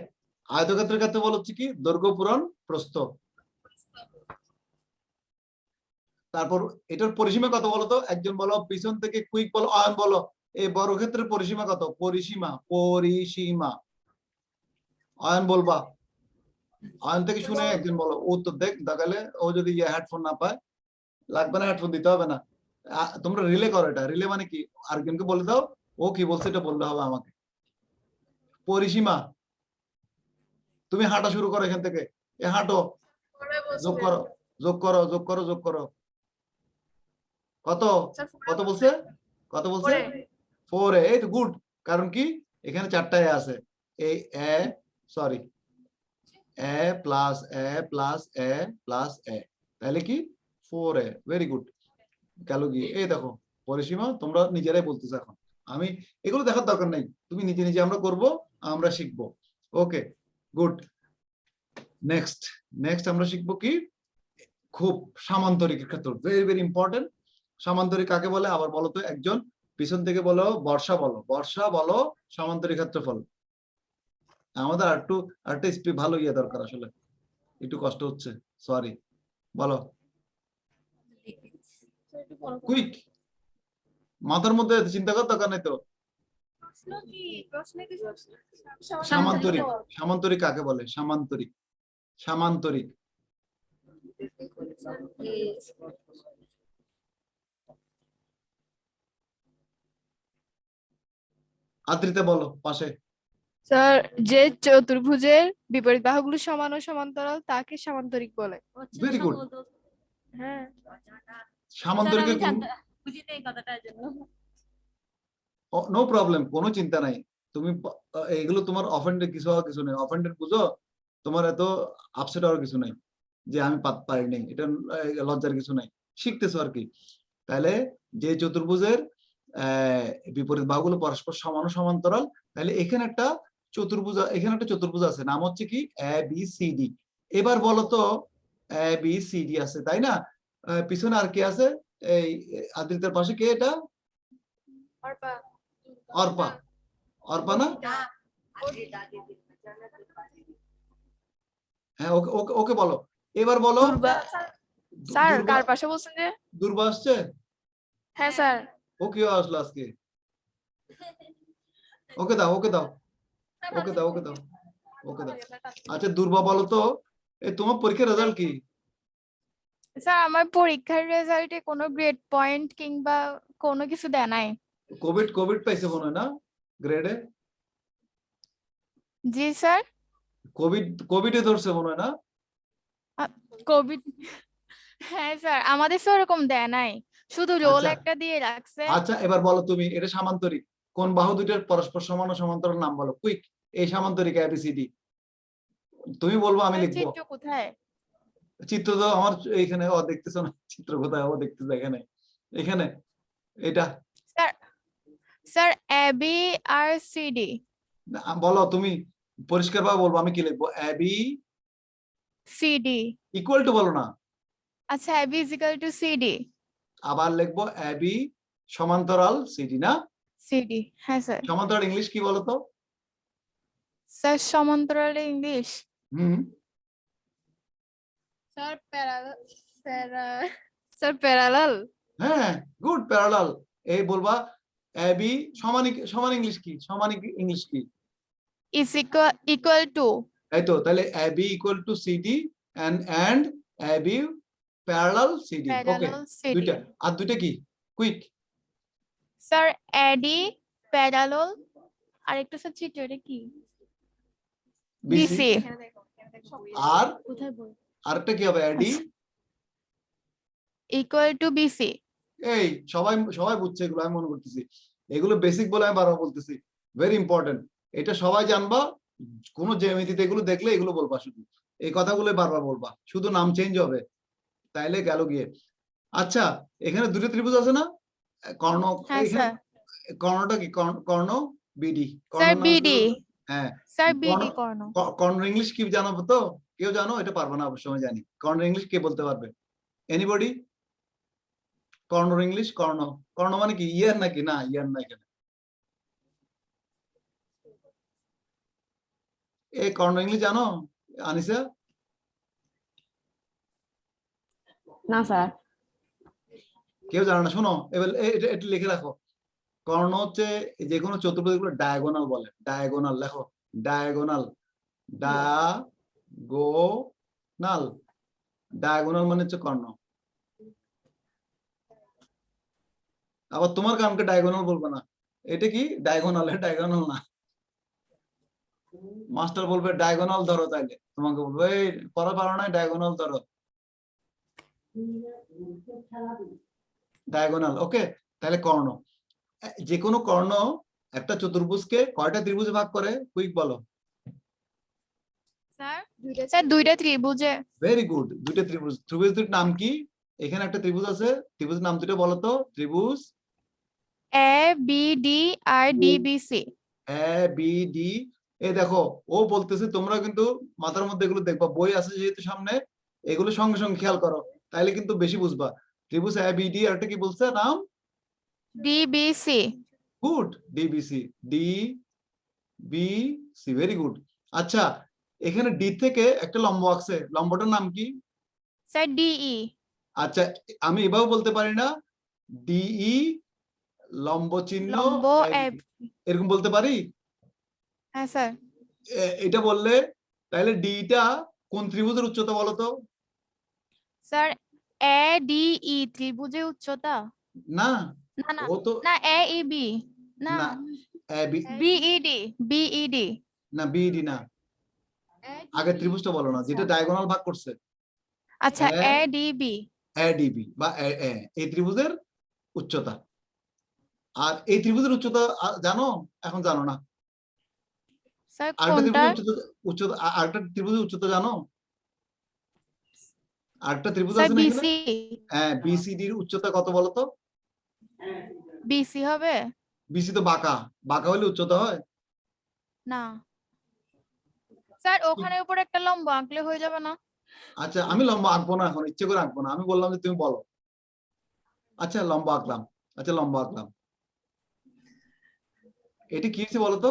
Speaker 1: আয়তক্ষেত্রের ক্ষেত্রফল হচ্ছে কি দৈর্ঘ্য পূরণ প্রস্থ। তারপর এটার পরিসীমা কত বলো তো, একজন বলো, পিছন থেকে কুইক বলো, অয়ন বলো, এই বর্গক্ষেত্রের পরিসীমা কত, পরিসীমা অয়ন বলবা, অয়ন থেকে শুনে একজন বলো, ও তো দেখ দেখালে, ও যদি হেডফোন না পায়, লাগবে না, হেডফোন দিতে হবে না, তোমরা রিলে করো। এটা রিলে মানে কি, আরেকজনকে বলে দাও ও কি বলছে, এটা বললে হবে আমাকে। পরিসীমা তুমি হাঁটা শুরু করো এখান থেকে, এ হাঁটো,
Speaker 2: পরে
Speaker 1: যোগ
Speaker 2: বলছে
Speaker 1: করো, যোগ করো, যোগ করো, যোগ করো। কত
Speaker 2: স্যার
Speaker 1: কত বলছে, কত বলছে?
Speaker 2: পরে
Speaker 1: 4a, এই তো গুড। কারণ কি এখানে 4টা এ আছে, এই এ, সরি, এ প্লাস এ প্লাস এ প্লাস এ, তাহলে কি 4a, ভেরি গুড। গেল গিয়ে, এই দেখো পরিসীমা তোমরা নিজেরাই বলতেছো এখন, আমি এগুলো দেখার দরকার নাই, তুমি নিজে নিজে আমরা করব, আমরা শিখবো। ওকে, গুড। নেক্সট, নেক্সট আমরা শিখবো কি, খুব সামান্তরিক ক্ষেত্র, ভেরি ভেরি ইম্পর্টেন্ট। সামান্তরিক কাকে বলে আবার বলো তো, একজন পিছন থেকে বলো, বর্ষা বলো, বর্ষা বলো সামান্তরিক ক্ষেত্রফল। আমাদের আরেকটু স্পিড ভালো ইয়ে দরকার, আসলে একটু কষ্ট হচ্ছে, সরি, বলো কুইক, মাথার মধ্যে চিন্তা করার দরকার নেই তো। সামান্তরিক, সামান্তরিক কাকে বলে, সামান্তরিক, সামান্তরিক। আদ্রিতে বলো পাশে।
Speaker 4: স্যার যে চতুর্ভুজের বিপরীত বাহুগুলো সমান ও সমান্তরাল তাকে সামান্তরিক বলে।
Speaker 1: Very good.
Speaker 4: হ্যাঁ
Speaker 1: সামান্তরিকে নো প্রবলেম, কোনো চিন্তা নাই। তুমি এগুলো তোমার অফেন্ডেড কিছু হওয়ার কিছু নেই, অফেন্ডেড বুঝো, তোমার এত আপসেট হওয়ার কিছু নাই যে আমি পারি নাই, এটা লজ্জার কিছু নাই, শিখতেছো আর কি। তাহলে যে চতুর্ভুজের বিপরীত বাহুগুলো পরস্পর সমান ও সমান্তরাল, তাহলে এখানে একটা চতুর্ভুজ, এখানে একটা চতুর্ভুজ আছে, নাম হচ্ছে কি এ বি সি ডি। এবার বলো তো এ বি সি ডি আছে তাই না, পিছনে আর কি আছে, এই আদ্রিতার পাশে কে এটা,
Speaker 2: অর্পা
Speaker 1: অর্পা, অর্পা না, হ্যাঁ ওকে ওকে ওকে বলো, এবার বলো
Speaker 4: দুর্বা
Speaker 2: স্যার
Speaker 1: দুর্বা,
Speaker 2: কার পাশে বলছেন যে?
Speaker 1: দুর্বা আসছে,
Speaker 2: হ্যাঁ স্যার।
Speaker 1: ও কি আসলো আজকে, ওকে দাও, ওকে দাও, ওকে দাও, ওকে দাও, ওকে দাও। আচ্ছা দুর্বা বলো তো, এই তোমার পরীক্ষার রেজাল্ট কি?
Speaker 4: স্যার আমার পরীক্ষার রেজাল্টে কোনো গ্রেড পয়েন্ট কিংবা কোনো কিছু দেয় নাই।
Speaker 1: কোভিড, কোভিড পাইছে মনে হয় না গ্রেডে,
Speaker 4: জি স্যার।
Speaker 1: কোভিড, কোভিডে ধরছে মনে হয় না?
Speaker 4: কোভিড, হ্যাঁ স্যার আমাদের তো এরকম দেয় নাই, শুধু রোল
Speaker 1: আচ্ছা
Speaker 4: একটা দিয়ে রাখছে।
Speaker 1: আচ্ছা, এবার বলো তুমি এটা সামান্তরিক কোন বাহু দুইটার পরস্পর সমান ও সমান্তরাল নাম বলো, কুইক, এই সামান্তরিক এবিসিডি তুমি বলবো আমি
Speaker 4: স্যার
Speaker 1: লিখবো।
Speaker 4: চিত্র কোথায়?
Speaker 1: চিত্র তো আমার এইখানে, ও দেখতেছো না চিত্র কোথায়, ও দেখতেছো এখানে, এখানে এটা।
Speaker 4: স্যার স্যার এ বি আর সি ডি।
Speaker 1: বলো তুমি পরিষ্কার ভাবে বলবো, আমি কি লিখবো, ab
Speaker 4: c d.
Speaker 1: Equal to, বলো না,
Speaker 4: আচ্ছা a b is equal to c d.
Speaker 1: আবার লিখবো এবি সমান্তরাল সিডি না,
Speaker 4: সি ডি, হ্যাঁ স্যার।
Speaker 1: সমান্তরাল ইংলিশ কি বলতো?
Speaker 4: স্যার সমান্তরাল ইংলিশ
Speaker 1: হুম,
Speaker 4: স্যার স্যার প্যারালাল।
Speaker 1: হ্যাঁ গুড, প্যারালাল। এই বলবা এবি সমান, সমান ইংলিশ কি, সমান ইংলিশ কি,
Speaker 4: ইজ ইকুয়াল টু।
Speaker 1: এই তো, তাহলে AB equal to CD and AB parallel CD, okay,
Speaker 4: parallel C D.
Speaker 1: দুইটা, আর দুইটা কি কুইক,
Speaker 4: স্যার এডি প্যারালাল, আরেকটা স্যার চিত্রটা কি?
Speaker 1: BC,
Speaker 4: BC.
Speaker 1: আর
Speaker 4: কোথায় বল?
Speaker 1: আরেকটা কি হবে, এডি,
Speaker 4: ইকুয়াল টু বিসি।
Speaker 1: এই সবাই সবাই বুঝছে এগুলো, আমি মনে করতেছি এগুলো বেসিক বলে আমি বারবার বলতেছি, ভেরি ইম্পর্টেন্ট, এটা সবাই জানবা, কোন জ্যামিতিতে এগুলো দেখলে এগুলো বলবা, শুধু এই কথাগুলো বারবার বলবা, শুধু নাম চেঞ্জ হবে, তাইলে গেল গিয়ে। আচ্ছা এখানে দুটো ত্রিভুজ আছে না, কর্ণ,
Speaker 4: হ্যাঁ
Speaker 1: এখানে
Speaker 4: স্যার।
Speaker 1: কর্ণটা কি, কর্ণ বিডি,
Speaker 4: স্যার
Speaker 1: কর্ণ নাম কি
Speaker 4: বিডি।
Speaker 1: বলতো? হ্যাঁ,
Speaker 4: স্যার
Speaker 1: কর্ণ,
Speaker 4: বিডি কর্ণ।
Speaker 1: কর্ণ ইংলিশ কি জানো তো, কেউ জানো? এটা পারবে না অবশ্য, আমি জানি, কর্ণ ইংলিশ কে বলতে পারবে, এনিবডি? কর্ণ ইংলিশ, কর্ণ, কর্ণ মানে কি, ইয়ার নাকি, না ইয়ার না, এখানে এই কর্ণ ইংলিশ জানো আনিসা?
Speaker 3: না স্যার।
Speaker 1: কেউ জানো না, শোনো এবার এটা এটা লিখে রাখো, কর্ণ হচ্ছে যে কোনো চতুর্ভুজগুলো ডায়াগোনাল বলে, ডায়াগোনাল লেখো, ডায়াগোনাল, ডায়াগোনাল, ডায়াগোনাল মানে হচ্ছে কর্ণ। আবার তোমার কারণকে ডায়াগোনাল বলবো না, এটা কি ডায়াগোনাল, ডায়াগোনাল না, মাস্টার বলবে ডায়াগোনাল ধরো, তাইলে তোমাকে বলবে এই করা পারো না, ডায়াগোনাল ধরো, ডায়াগোনাল। ওকে, তাহলে কর্ণ, যে কোনো কর্ণ একটা চতুর্ভুজকে কয়টা ত্রিভুজে ভাগ করে, কুইক বলো।
Speaker 4: স্যার দুইটা ত্রিভুজে।
Speaker 1: ভেরি গুড, দুইটা ত্রিভুজ। ত্রিভুজ দুটির নাম কি? এখানে একটা ত্রিভুজ আছে, ত্রিভুজের নাম দুটো বলো তো। ত্রিভুজ
Speaker 4: A B D R D B C.
Speaker 1: A B D. এই দেখো, ও বলতেছে, তোমরা কিন্তু মাথার মধ্যে এগুলো দেখবা, বই আছে যেহেতু সামনে, এগুলো সঙ্গে সঙ্গে খেয়াল করো, তাইলে কিন্তু বেশি বুঝবা। ত্রিভুজ এ বি ডি, আর একটা কি বলছে নাম?
Speaker 4: D B C.
Speaker 1: Good, DBC, D B C, very good. আচ্ছা, এখানে ডি থেকে একটা লম্ব আছে, লম্বটার নাম কি?
Speaker 4: Sir DE.
Speaker 1: আচ্ছা, আমি এভাবে বলতে পারি না, ডিই লম্ব চিহ্ন
Speaker 4: লম্ব
Speaker 1: AB, এরকম বলতে পারি?
Speaker 4: হ্যাঁ স্যার।
Speaker 1: এটা বললে তাহলে ডিটা কোন ত্রিভুজের উচ্চতা বলো তো?
Speaker 4: স্যার এ ডি ই ত্রিভুজের উচ্চতা?
Speaker 1: না,
Speaker 4: না না
Speaker 1: ও তো
Speaker 4: না, এ ই বি না,
Speaker 1: না,
Speaker 4: বিইডি বিইডি।
Speaker 1: না বিডি না, আগে ত্রিভুজটা বলো না, যেটা ডায়াগোনাল ভাগ করছে।
Speaker 4: আচ্ছা
Speaker 1: এ
Speaker 4: এ ডি বি।
Speaker 1: এডিবি বা এই ত্রিভুজের উচ্চতা। আর এই ত্রিভুজের উচ্চতা জানো? এখন জানো না।
Speaker 4: স্যার
Speaker 1: আরেকটা
Speaker 4: কোনটা?
Speaker 1: ত্রিভুজের উচ্চতা, আরেকটা ত্রিভুজের উচ্চতা জানো? আরেকটা ত্রিভুজ
Speaker 4: স্যার
Speaker 1: আছে না এখানে?
Speaker 4: বিসি।
Speaker 1: হ্যাঁ, বিসিডির উচ্চতা কত বলো তো?
Speaker 4: বিসি হবে
Speaker 1: বিসি তো বাঁকা, বাঁকা হলে উচ্চতা হয়?
Speaker 4: না স্যার, ওখানে উপরে একটা লম্ব আঁকলে হয়ে যাবে না?
Speaker 1: আচ্ছা, আমি লম্বা আঁকবো না, এখন ইচ্ছে করে আঁকবো না, আমি বললাম যে তুমি বলো। আচ্ছা, লম্বা আঁকলাম। আচ্ছা, লম্বা আঁকলাম। এটি কি হচ্ছে বলো তো?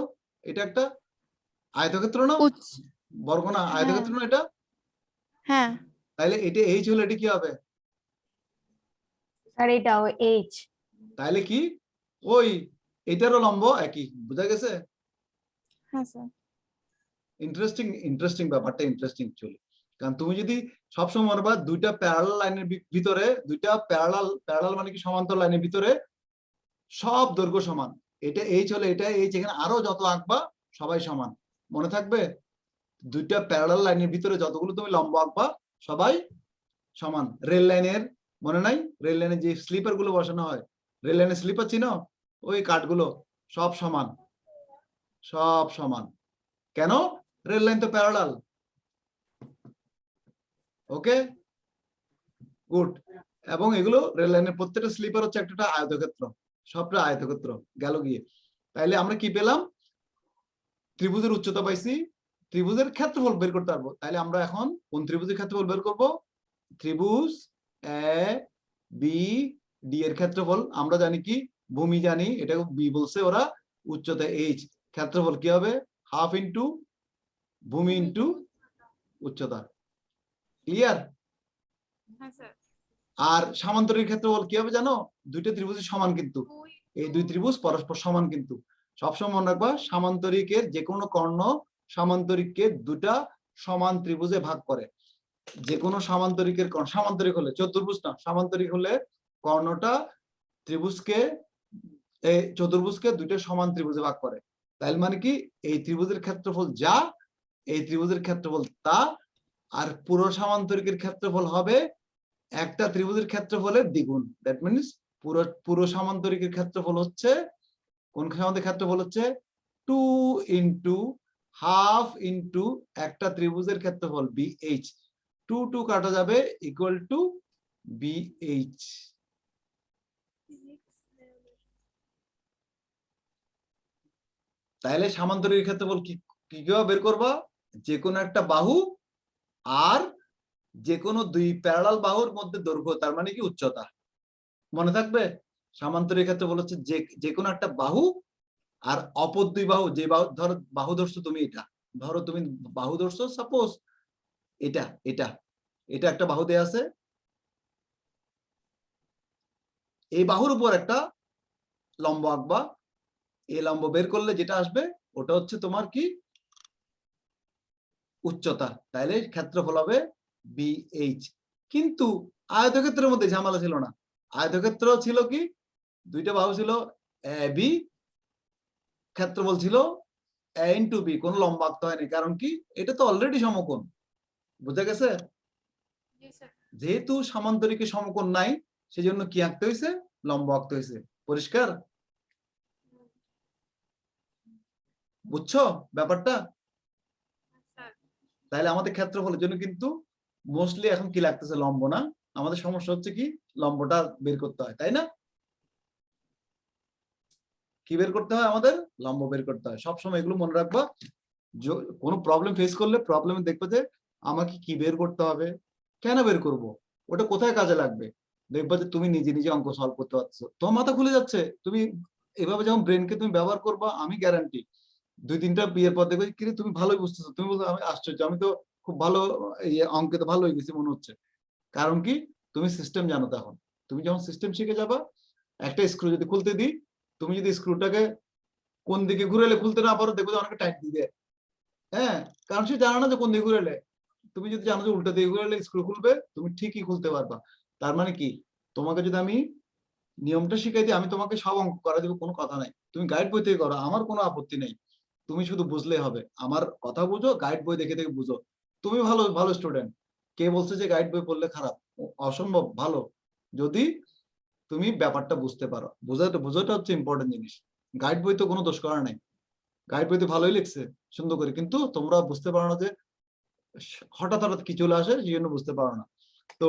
Speaker 1: এটা একটা আয়তক্ষেত্র না? বর্গ না, আয়তক্ষেত্র না এটা?
Speaker 4: হ্যাঁ
Speaker 1: তাইলে এটা এইচ হলে এটা কি হবে?
Speaker 3: স্যার এটাও এইচ।
Speaker 1: তাইলে কি ওই এটারও লম্ব একই, বুঝা গেছে?
Speaker 4: হ্যাঁ স্যার।
Speaker 1: ইন্টারেস্টিং, ইন্টারেস্টিং ব্যাপারটা ইন্টারেস্টিং চলে। কারণ তুমি যদি সবসময় মনে পারো দুইটা প্যারালাল লাইনের ভিতরে, দুইটা প্যারালাল মানে কি সমান্তর লাইনের ভিতরে সব দৈর্ঘ্য সমান, এটা এইচ হলে এটা এইচ, এখানে আরো যত আঁকবা সবাই সমান, মনে থাকবে? দুইটা প্যারালাল লাইনের ভিতরে যতগুলো তুমি লম্ব আঁকবা সবাই সমান। রেল লাইনের মনে নাই? রেল লাইনে যে স্লিপার গুলো বসানো হয়, রেল লাইনের স্লিপার চিনো? ওই কাঠগুলো সব সমান, সব সমান। কেন? রেল লাইন তো প্যারালাল। ওকে, গুড। এবং এগুলো রেল লাইনের প্রত্যেকটা স্লিপার হচ্ছে একটা আয়তক্ষেত্র, সবটা আয়তক্ষেত্র গেল গিয়ে। তাইলে আমরা কি পেলাম? ত্রিভুজের উচ্চতা পাইছি, ত্রিভুজের ক্ষেত্রফল বের করতে পারবো। তাইলে আমরা এখন কোন ত্রিভুজের ক্ষেত্রফল বের করব? ত্রিভুজ এ বি ডি এর ক্ষেত্রফল আমরা জানি কি? ভূমি জানি, এটা বি বলছে ওরা, উচ্চতা এইচ, ক্ষেত্রফল কি হবে? হাফ ইন্টু ভূমি ইন্টু উচ্চতা। ক্লিয়ার?
Speaker 4: হ্যাঁ স্যার।
Speaker 1: আর সামান্তরিক ক্ষেত্রফল কি হবে জানো? দুইটা ত্রিভুজের সমান, কিন্তু এই দুই ত্রিভুজ পরস্পর সমান, কিন্তু সবসময় মনে রাখবা সামান্তরিকের যে কোনো কর্ণ সামান্তরিককে দুটা সমান ত্রিভুজে ভাগ করে। যে কোনো সামান্তরিকের কর্ণ, সামান্তরিক হলে চতুর্ভুজ না, সামান্তরিক হলে কর্ণটা ত্রিভুজকে, এই চতুর্ভুজকে দুইটা সমান ত্রিভুজে ভাগ করে। তাইলে মানে কি? এই ত্রিভুজের ক্ষেত্রফল যা, এই ত্রিভুজের ক্ষেত্রফল তা, আর পুরো সামান্তরিকের ক্ষেত্রফল হবে একটা ত্রিভুজের ক্ষেত্রফলের দ্বিগুণ। দ্যাট মিনস পুরো সামান্তরিকের ক্ষেত্রফল হচ্ছে, কোন সামান্তরিক ক্ষেত্রফল হচ্ছে 2 ইন্টু হাফ ইন্টু একটা ত্রিভুজের ক্ষেত্রফল বিএইচ। 2 2 কাটা যাবে, ইকুয়াল টু বিএইচ। তাহলে সামান্তরিকের ক্ষেত্রফল কি কিভাবে বের করবা? যে কোনো একটা বাহু আর যে কোনো দুই প্যারালাল বাহুর মধ্যে দৈর্ঘ্য, তার মানে কি উচ্চতা, মনে থাকবে? সামান্তরিক ক্ষেত্রফল হচ্ছে যে কোনো একটা বাহু আর অপর দুই বাহু, যে বাহু, ধরো বাহু ধরছো তুমি, এটা ধরো তুমি বাহু ধরছো, সাপোজ এটা এটা এটা একটা বাহু দেয়া আছে, এই বাহুর উপর একটা লম্ব আঁকবা, এই লম্ব বের করলে যেটা আসবে ওটা হচ্ছে তোমার কি? উচ্চতা। তাইলে ক্ষেত্রফল হবে বিএইচ। কিন্তু আয়তক্ষেত্রের মধ্যে ঝামেলা ছিল না। আয়তক্ষেত্র ছিল কি? দুইটা বাহু ছিল এ বি, ক্ষেত্রফল ছিল a ইন্টু বি, কোনো লম্বা আঁকতে হয়নি, কারণ কি এটা তো অলরেডি সমকোণ, বুঝা গেছে?
Speaker 2: জি স্যার।
Speaker 1: যেহেতু সামান্তরিকে সমকোণ নাই, সেজন্য কি আঁকতে হয়েছে, লম্ব আঁকতে হয়েছে। পরিষ্কার? বুঝছো ব্যাপারটা?
Speaker 2: স্যার।
Speaker 1: তাহলে আমাদের ক্ষেত্রফলের জন্য কিন্তু মোস্টলি এখন কি লাগতেছে, লম্ব না। আমাদের সমস্যা হচ্ছে কি লম্বটা বের করতে হয়, তাই না? কি বের করতে হয় আমাদের, লম্ব বের করতে হয়। সবসময় এগুলো মনে রাখবা। কোনো প্রবলেম ফেস করলে প্রবলেমে দেখবে যে আমাকে কি বের করতে হবে, কেন বের করব, ওটা কোথায় কাজে লাগবে। দেখবা যে তুমি নিজে নিজে অঙ্ক সলভ করতে পারছো, তোমার মাথা খুলে যাচ্ছে। তুমি এভাবে যখন ব্রেনকে তুমি ব্যবহার করবা, আমি গ্যারান্টি 2-3টা বিয়ের পর দেখবে কি রে, তুমি ভালোই বুঝতেছো। তুমি বলছো আমি আশ্চর্য, আমি তো খুব ভালো, অঙ্কে তো ভালো হয়ে গেছি মনে হচ্ছে। কারণ কি, তুমি সিস্টেম জানো। তখন তুমি যখন সিস্টেম শিখে যাবা, একটা স্ক্রু যদি খুলতে দিই, তুমি যদি স্ক্রুটাকে কোন দিকে ঘুরেলে খুলতে না পারো, দেখবে যে অনেকে টাইট দিবে। হ্যাঁ, কারণ সে জানো না যে কোন দিকে ঘুরেলে। তুমি যদি জানো যে উল্টা দিকে ঘুরেলে স্ক্রু খুলবে, তুমি ঠিকই খুলতে পারবা। তার মানে কি, তোমাকে যদি আমি নিয়মটা শিখাই দিই, আমি তোমাকে সব অঙ্ক করা দেবো, কোনো কথা নাই। তুমি গাইড বই থেকে করো, আমার কোনো আপত্তি নেই। তুমি শুধু বুঝলেই হবে, আমার কথা বুঝো, গাইড বই দেখে দেখে বুঝো। তুমি ভালো ভালো স্টুডেন্ট, কে বলছে যে গাইড বই পড়লে খারাপ? অসম্ভব ভালো, যদি তুমি ব্যাপারটা বুঝতে পারো। বোঝাটা হচ্ছে ইম্পর্টেন্ট জিনিস। গাইড বই তো কোনো দোষ করার নাই, গাইড বইতে ভালোই লিখছে সুন্দর করে, কিন্তু তোমরা বুঝতে পারো না যে হঠাৎ হঠাৎ কি চলে আসে, সেই জন্য বুঝতে পারো না। তো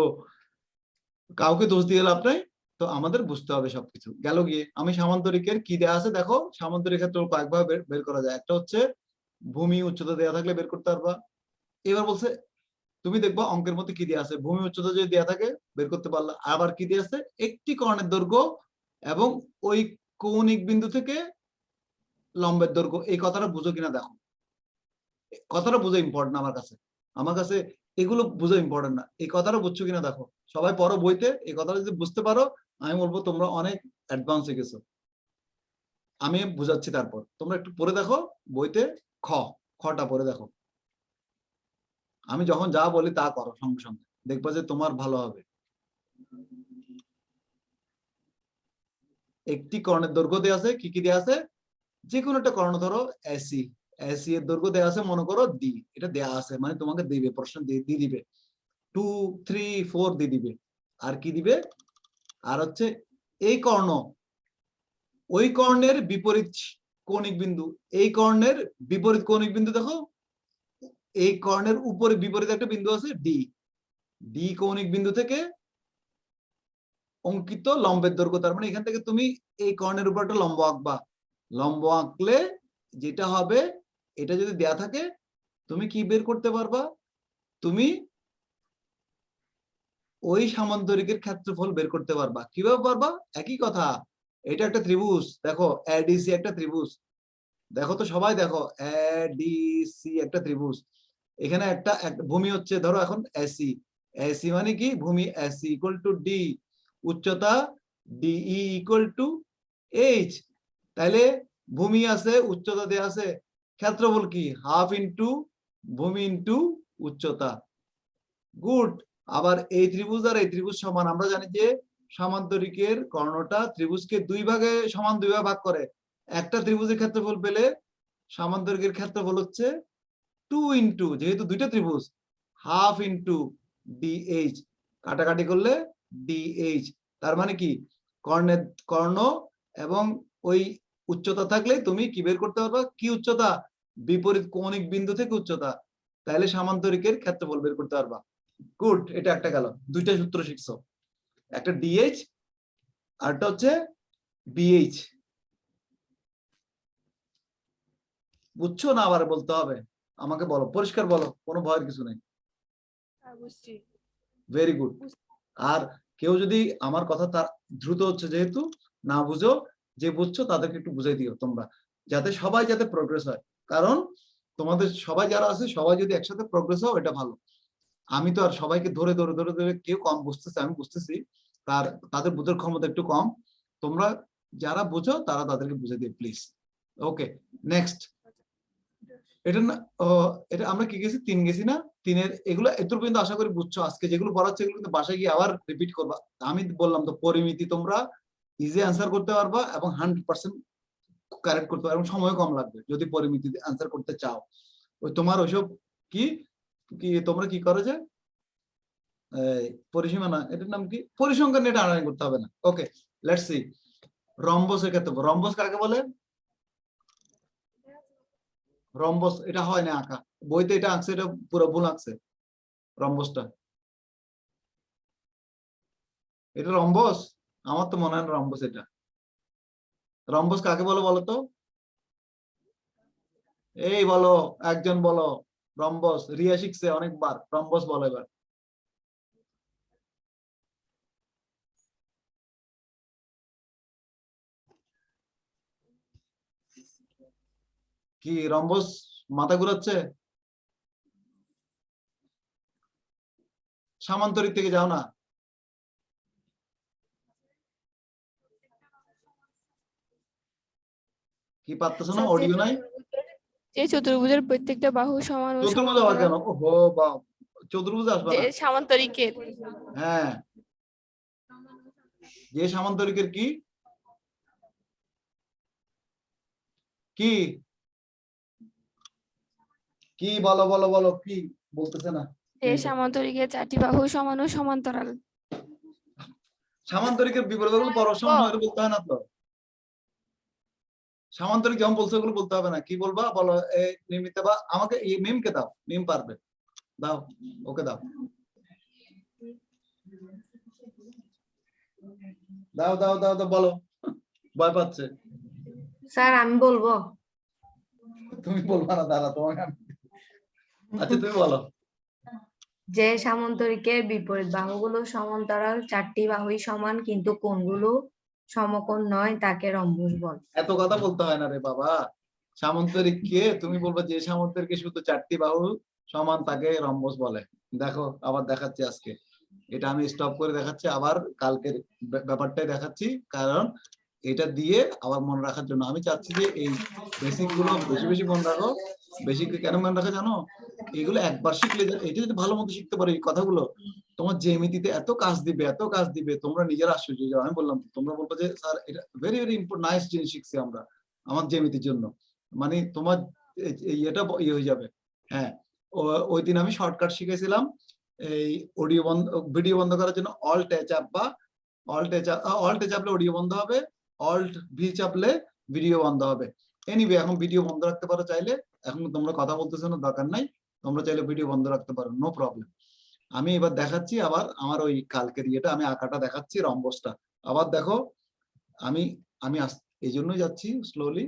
Speaker 1: কাউকে দোষ দিয়ে লাভ নাই, তো আমাদের বুঝতে হবে সবকিছু। গেল গিয়ে আমি সামান্তরিকের কি দেয়া আছে দেখো। সামান্তরিক ক্ষেত্রে কয়েকভাবে বের করা যায়। একটা হচ্ছে ভূমি উচ্চতা দেয়া থাকলে বের করতে পারবা। এবার বলছে তুমি দেখবা অঙ্কের মধ্যে কি দেয়া আছে, ভূমি উচ্চতা যদি দেয়া থাকে বের করতে পারলা। আবার কি দেয়া আছে, একটি কর্ণের দৈর্ঘ্য এবং ওই কৌণিক বিন্দু থেকে লম্বের দৈর্ঘ্য। এই কথাটা বুঝো কিনা দেখো, কথাটা বুঝো ইম্পর্টেন্ট আমার কাছে। আমার কাছে এগুলো বুঝো ইম্পর্টেন্ট না, এই কথাটা বুঝছো কিনা দেখো। সবাই পড়ো বইতে, এই কথাটা যদি বুঝতে পারো, আমি বলবো তোমরা অনেক অ্যাডভান্স হয়ে গেছো। আমি বুঝাচ্ছি, তারপর তোমরা একটু পড়ে দেখো বইতে। খ, খটা পড়ে দেখো। আমি যখন যা বলি তা করো সঙ্গে সঙ্গে, দেখবা যে তোমার ভালো হবে। একটি কর্ণের দৈর্ঘ্য দেওয়া আছে, কি কি দেওয়া আছে, যে কোনো একটা কর্ণ ধরো এসি, এসি এর দৈর্ঘ্য দেওয়া আছে মনে করো ডি, এটা দেওয়া আছে মানে তোমাকে দিবে, প্রশ্ন দিয়ে দিবে 2, 3, 4 দিয়ে দিবে। আর কি দিবে, আর হচ্ছে এই কর্ণ, ওই কর্ণের বিপরীত কৌণিক বিন্দু, এই কর্ণের বিপরীত কৌণিক বিন্দু দেখো, এই কর্ণের উপরে বিপরীত একটা বিন্দু আছে ডি, ডি কৌণিক বিন্দু থেকে অঙ্কিত লম্বের দৈর্ঘ্য। তার মানে এখান থেকে তুমি এই কর্ণের উপর একটা লম্ব আঁকবা। লম্ব আঁকলে যেটা হবে, এটা যদি দেয়া থাকে, তুমি কি বের করতে পারবা, তুমি ওই সামান্তরিকের ক্ষেত্রফল বের করতে পারবা। কিভাবে পারবা, একই কথা। এটা একটা ত্রিভুজ, দেখো এডিসি একটা ত্রিভুজ, দেখো তো সবাই দেখো, এডিসি একটা ত্রিভুজ। এখানে একটা ভূমি হচ্ছে ধরো এখন এসি, এসি মানে কি, ভূমি এসি ইকুয়াল টু ডি, উচ্চতা ডিই ইকুয়াল টু এইচ। তাইলে ভূমি আছে, উচ্চতা দেয়া আছে, ক্ষেত্রফল কি, হাফ ইন্টু ভূমি ইন্টু উচ্চতা। গুড। আবার এই ত্রিভুজ আর এই ত্রিভুজ সমান। আমরা জানি যে সামান্তরিকের কর্ণটা ত্রিভুজকে দুই ভাগে সমান, দুই ভাগে ভাগ করে। একটা ত্রিভুজের ক্ষেত্রফল পেলে সামান্তরিকের ক্ষেত্রফল হচ্ছে 2 ইন্টু, যেহেতু দুইটা ত্রিভুজ, হাফ ইন্টু ডিএইচ, কাটাকাটি করলে ডিএইচ। তার মানে কি, কর্ণের কর্ণ এবং ওই উচ্চতা থাকলে তুমি কি বের করতে পারবা, কি উচ্চতা, বিপরীত কৌণিক বিন্দু থেকে উচ্চতা। তাহলে সামান্তরিকের ক্ষেত্রফল বের করতে পারবা। গুড, এটা একটা গেল, দুইটা সূত্র শিখছো, একটা ডিএইচ আর একটা হচ্ছে বিএইচ। বুঝছো না, আবার বলতে হবে, আমাকে বলো, পরিষ্কার বলো, কোনো ভয়ের কিছু নেই।
Speaker 2: বুঝছি।
Speaker 1: Very good. আর কেউ যদি আমার কথা তার দ্রুত হচ্ছে যেহেতু না বুঝো, যে বুঝছো তাদেরকে একটু বুঝাই দিও তোমরা, যাতে সবাই যাতে প্রোগ্রেস হয়। কারণ তোমাদের সবাই যারা আছে, সবাই যদি একসাথে প্রোগ্রেস হয়, এটা ভালো। আমি তো আর সবাইকে ধরে ধরে ধরে ধরে, কেউ কম বুঝতেছে আমি বুঝতেছি, তাদের বুঝার ক্ষমতা একটু কম। তোমরা যারা বুঝো তারা তাদেরকে বুঝে দিও প্লিজ। Okay, next. এটা না, এটা আমরা কি গেছি, 3 গেছি না, 3-এর এগুলো এত পর্যন্ত আশা করি বুঝছো। আজকে যেগুলো পড়াচ্ছে এগুলো কিন্তু বাসায় গিয়ে আবার রিপিট করবা। আমি বললাম তো, পরিমিতি তোমরা ইজি অ্যান্সার করতে পারবা এবং 100% কারেক্ট করতে পারবে এবং সময় কম লাগবে যদি পরিমিতি অ্যান্সার করতে চাও। ওই তোমার ওইসব কি কি তোমরা কি করো যে পরিসীমা না, এটার নাম কি, পরিসংখ্যান নিয়ে টানাটানি করতে হবে না। ওকে, লেটস সি রম্বসের ক্ষেত্রে। রম্বস কাকে বলে? রম্বস এটা হয় না আঁকা, বইতে এটা আঁকছে, এটা পুরো ভুল আঁকছে রম্বসটা। এটা রম্বস? আমার তো মনে হয় না রম্বস এটা। রম্বস কাকে বলে বলো তো? এই বলো, একজন বলো রম্বস। রিয়া শিখছে অনেকবার, রম্বস বলো এবার। কি রম্বস মাথা ঘুরাচ্ছে? সামান্তরিক থেকে যাও না। কি পারতেছ না? অডিও নাই?
Speaker 2: যে চতুর্ভুজের প্রত্যেকটা বাহু সমান ও
Speaker 1: চতুর্ভুজ আবার কেন?
Speaker 2: সমান্তরাল,
Speaker 1: ওহো বা চতুর্ভুজ আসবে
Speaker 2: যে
Speaker 1: না।
Speaker 2: সামান্তরিকের
Speaker 1: হ্যাঁ, যে সামান্তরিকের কি কি কি বলো বলো বলো, কি বলতেছে না?
Speaker 2: যে সামান্তরিকের 4টি বাহু সমান ও সমান্তরাল।
Speaker 1: সামান্তরিকের বিপরীত গুলো পরস্পর সমান হয়, এটা বলতে হয় না তো। সামান্তরিক যেমন বলছে ওগুলো বলতে হবে না। কি বলবা বলো? নিমিতে বা আমাকে মিমকে দাও, মিম পারবে, দাও ওকে দাও, দাও দাও দাও দাও বলো, ভয় পাচ্ছে।
Speaker 3: স্যার আমি বলবো।
Speaker 1: তুমি বলবা না, দাঁড়া তোমাকে আচ্ছা তুমি বলো।
Speaker 3: যে সামান্তরিকের বিপরীত বাহুগুলো সমান্তরাল, 4টি বাহুই সমান কিন্তু কোণগুলো সমকোণ নয়, তাকে রম্বস বলে।
Speaker 1: এত কথা বলতে হয় না রে বাবা। সামান্তরিক কে তুমি বলবা যে সামান্তরিকে শুধু 4টি বাহু সমান, তাকে রম্বস বলে। দেখো আবার দেখাচ্ছি আজকে, এটা আমি স্টপ করে দেখাচ্ছি, আবার কালকের ব্যাপারটাই দেখাচ্ছি, কারণ এটা দিয়ে আবার মনে রাখার জন্য আমি চাচ্ছি যে এই বেসিক গুলো বেশি বেশি মনে রাখো। বেসিক কেন মনে রাখা জানো? এগুলো একবার শিখলে, এটা যদি ভালো মতো শিখতে পারো এই কথাগুলো, তোমার জ্যামিতিতে এত কাজ দিবে, এত কাজ দিবে, তোমরা নিজেরা আশ্চর্য হয়ে যাবে। আমি বললাম তোমরা বলবো যে স্যার এটা ভেরি ভেরি ইম্পর্টেন্ট, নাইস জিনিস শিখছি আমরা আমার জ্যামিতির জন্য, মানে তোমার এটা ইয়ে হয়ে যাবে। হ্যাঁ, ওই দিন আমি শর্টকাট শিখেছিলাম এই অডিও বন্ধ, ভিডিও বন্ধ করার জন্য অল্ট এ চাপ বা অল্ট এ চাপলে অডিও বন্ধ হবে, অল্ট ভি চাপলে ভিডিও বন্ধ হবে। এনিওয়ে এখন ভিডিও বন্ধ রাখতে পারো চাইলে, এখন তোমরা কথা বলতেছো না, দরকার নাই, তোমরা চাইলে ভিডিও বন্ধ রাখতে পারো, নো প্রবলেম। আমি এবার দেখাচ্ছি আবার আমার ওই কালকের ইয়েটা, আমি আঁকাটা দেখাচ্ছি রম্বসটা। আবার দেখো, আমি আমি এই জন্যই যাচ্ছি স্লোলি,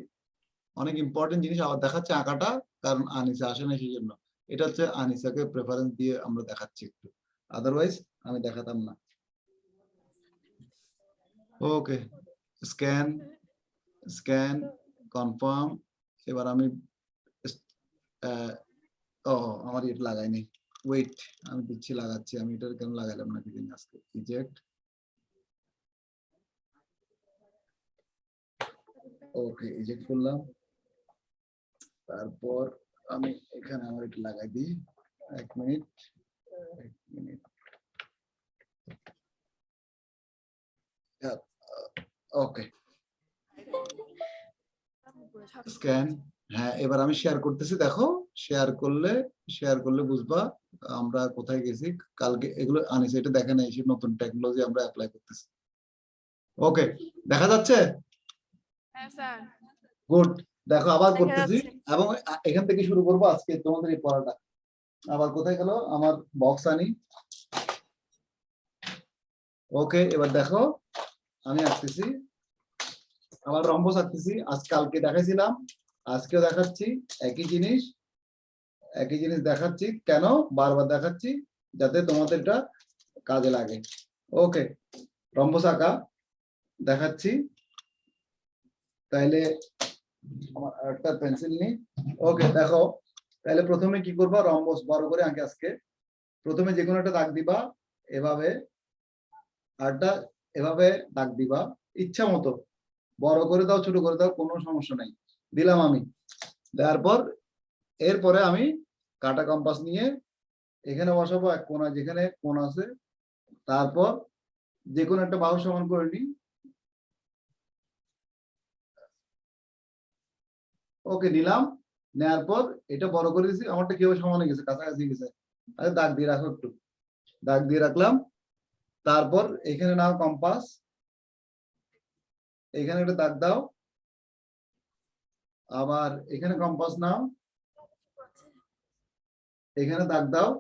Speaker 1: অনেক ইম্পর্টেন্ট জিনিস আবার দেখাচ্ছি আঁকাটা, কারণ আনিসা আসে না সেই জন্য। এটা হচ্ছে আনিসাকে প্রেফারেন্স দিয়ে আমরা দেখাচ্ছি একটু, আদারওয়াইজ আমি দেখাতাম না। ওকে, স্ক্যান স্ক্যান কনফার্ম। এবার আমি ও আমার এটা লাগাইনি, ওয়েট আমি দিচ্ছি, লাগাচ্ছি। আমি এটা কেন লাগাইলাম না দিন আজকে, রিজেক্ট। ওকে, রিজেক্ট করলাম। তারপর আমি এখানে আমার এটা লাগাই দিই, 1 মিনিট 1 মিনিট। ওকে, স্ক্যান। হ্যাঁ, এবার আমি শেয়ার করতেছি, দেখো শেয়ার করলে বুঝবা আমরা কোথায় গেছি। কালকে এগুলো আনিস, এটা দেখে নাই, সেই নতুন টেকনোলজি আমরা অ্যাপ্লাই করতেছি। ওকে, দেখা যাচ্ছে?
Speaker 2: হ্যাঁ স্যার,
Speaker 1: গুড। দেখো আবার
Speaker 2: দেখা
Speaker 1: করতেছি,
Speaker 2: যাচ্ছে।
Speaker 1: এবং এখান থেকে শুরু করবো আজকে তোমাদের এই পড়াটা। আবার কোথায় গেল আমার বক্স আনি। ওকে, এবার দেখো আমি আসতেছি, আবার রম্বস আঁকতেছি। আজ কালকে দেখাইছিলাম, আজকেও দেখাচ্ছি একই জিনিস, একই জিনিস দেখাচ্ছি। কেন বারবার দেখাচ্ছি? যাতে তোমাদের এটা কাজে লাগে। ওকে, রম্বস আঁকা দেখাচ্ছি। তাইলে আমার একটা পেন্সিল নিই। ওকে, দেখো তাহলে প্রথমে কি করবা, রম্বস বড় করে আঁকে আজকে। প্রথমে যে কোনো একটা দাগ দিবা এভাবে, আরটা এভাবে দাগ দিবা ইচ্ছা মতো, বড় করে দাও ছোট করে দাও, কোনো সমস্যা নাই। দিলাম আমি, দেওয়ার পর এরপরে আমি কাটা কম্পাস নিয়ে এখানে বসাবো এক কোণা, যেখানে কোণ আছে। তারপর যে কোনো একটা বাহু সমান করে নিই, ওকে নিলাম, নেওয়ার পর এটা বড় করে দিয়েছি, আমারটা কিভাবে সমান হয়ে গেছে, কাছাকাছি গেছে। আরে দাগ দিয়ে রাখো একটু, দাগ দিয়ে রাখলাম। তারপর এখানে নাও কম্পাস, এখানে একটা দাগ দাও, আবার এখানে কম্পাস নাও, এখানে দাগ দাও,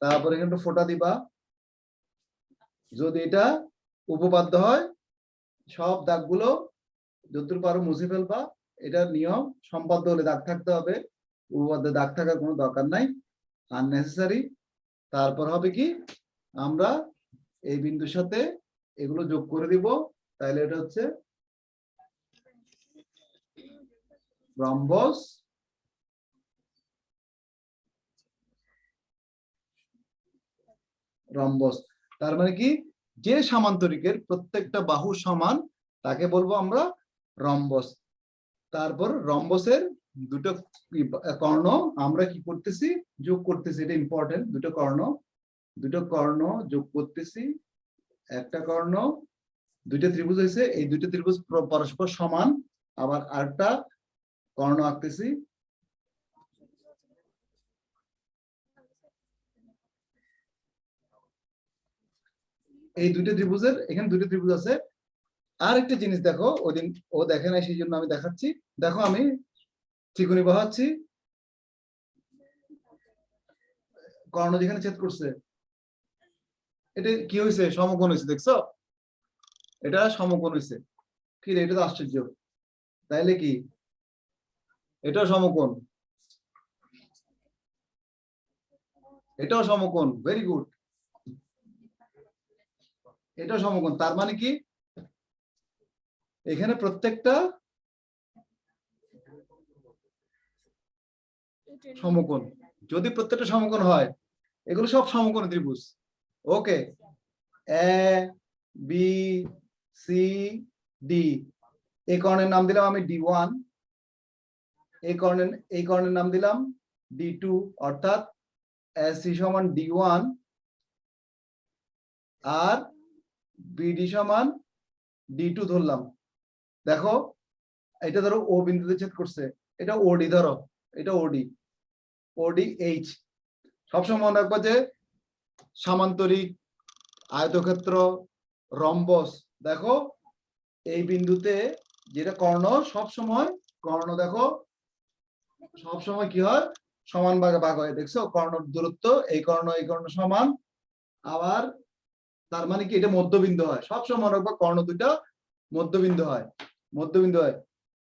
Speaker 1: তারপর এখানে একটা ফোঁটা দিবা। যদি এটা উপপাদ্য হয় সব দাগগুলো যতদূর পারো মুছে ফেলবা, এটা নিয়ম। সম্পাদ্য হলে দাগ থাকতে হবে, উপপাদ্যে দাগ থাকার কোনো দরকার নাই, আননেসেসারি। তারপর হবে কি, আমরা এই বিন্দুর সাথে এগুলো যোগ করে দিব, তাহলে এটা হচ্ছে রম্বস। রম্বস তার মানে কি, যে সামান্তরিকের প্রত্যেকটা বাহু সমান তাকে বলবো আমরা রম্বস। তারপর রম্বসের দুটো কর্ণ আমরা কি করতেছি, যোগ করতেছি, এটা ইম্পর্টেন্ট। দুটো কর্ণ যোগ করতেছি, একটা কর্ণ, দুইটা ত্রিভুজ হয়েছে, এই দুইটা ত্রিভুজ পরস্পর সমান। আবার আরেকটা কর্ণ আঁকতেছি, এই দুইটা ত্রিভুজের, এখানে দুইটা ত্রিভুজ আছে। আর একটা জিনিস দেখো, ওই দিন ও দেখে নাই সেই জন্য আমি দেখাচ্ছি। দেখো আমি চিকুনি বহাচ্ছি, কর্ণ যেখানে ছেদ করছে এটা কি হয়েছে, সমকোণ হয়েছে, দেখছো? এটা সমকোণ হয়েছে। কি রে, এটা তো আশ্চর্য। তাইলে কি এটাও সমকোণ, এটাও সমকোণ, ভেরি গুড, এটাও সমকোণ। তার মানে কি, এখানে প্রত্যেকটা সমকোণ। যদি প্রত্যেকটা সমকোণ হয়, এগুলো সব সমকোণ ত্রিভুজ। ওকে, এ বি সি ডি, এই কর্ণের নাম দিলাম আমি D1, এই কর্ণের নাম দিলাম D2, অর্থাৎ AC সমান D1 আর BD সমান D2 ধরলাম। দেখো এটা ধরো ও বিন্দুতে ছেদ করছে, এটা OD ধরো, এটা ODH। সবসময় মনে রাখবো যে সামান্তরিক, আয়তক্ষেত্র, রম্বস, দেখো এই বিন্দুতে যেটা কর্ণ, সবসময় কর্ণ দেখো সবসময় কি হয়, সমান ভাগে ভাগ হয়। দেখছো কর্ণ দূরত্ব, এই কর্ণ সমান। আবার তার মানে কি, এটা মধ্যবিন্দু হয়। সবসময় মনে রাখবো কর্ণ দুইটা মধ্যবিন্দু হয়,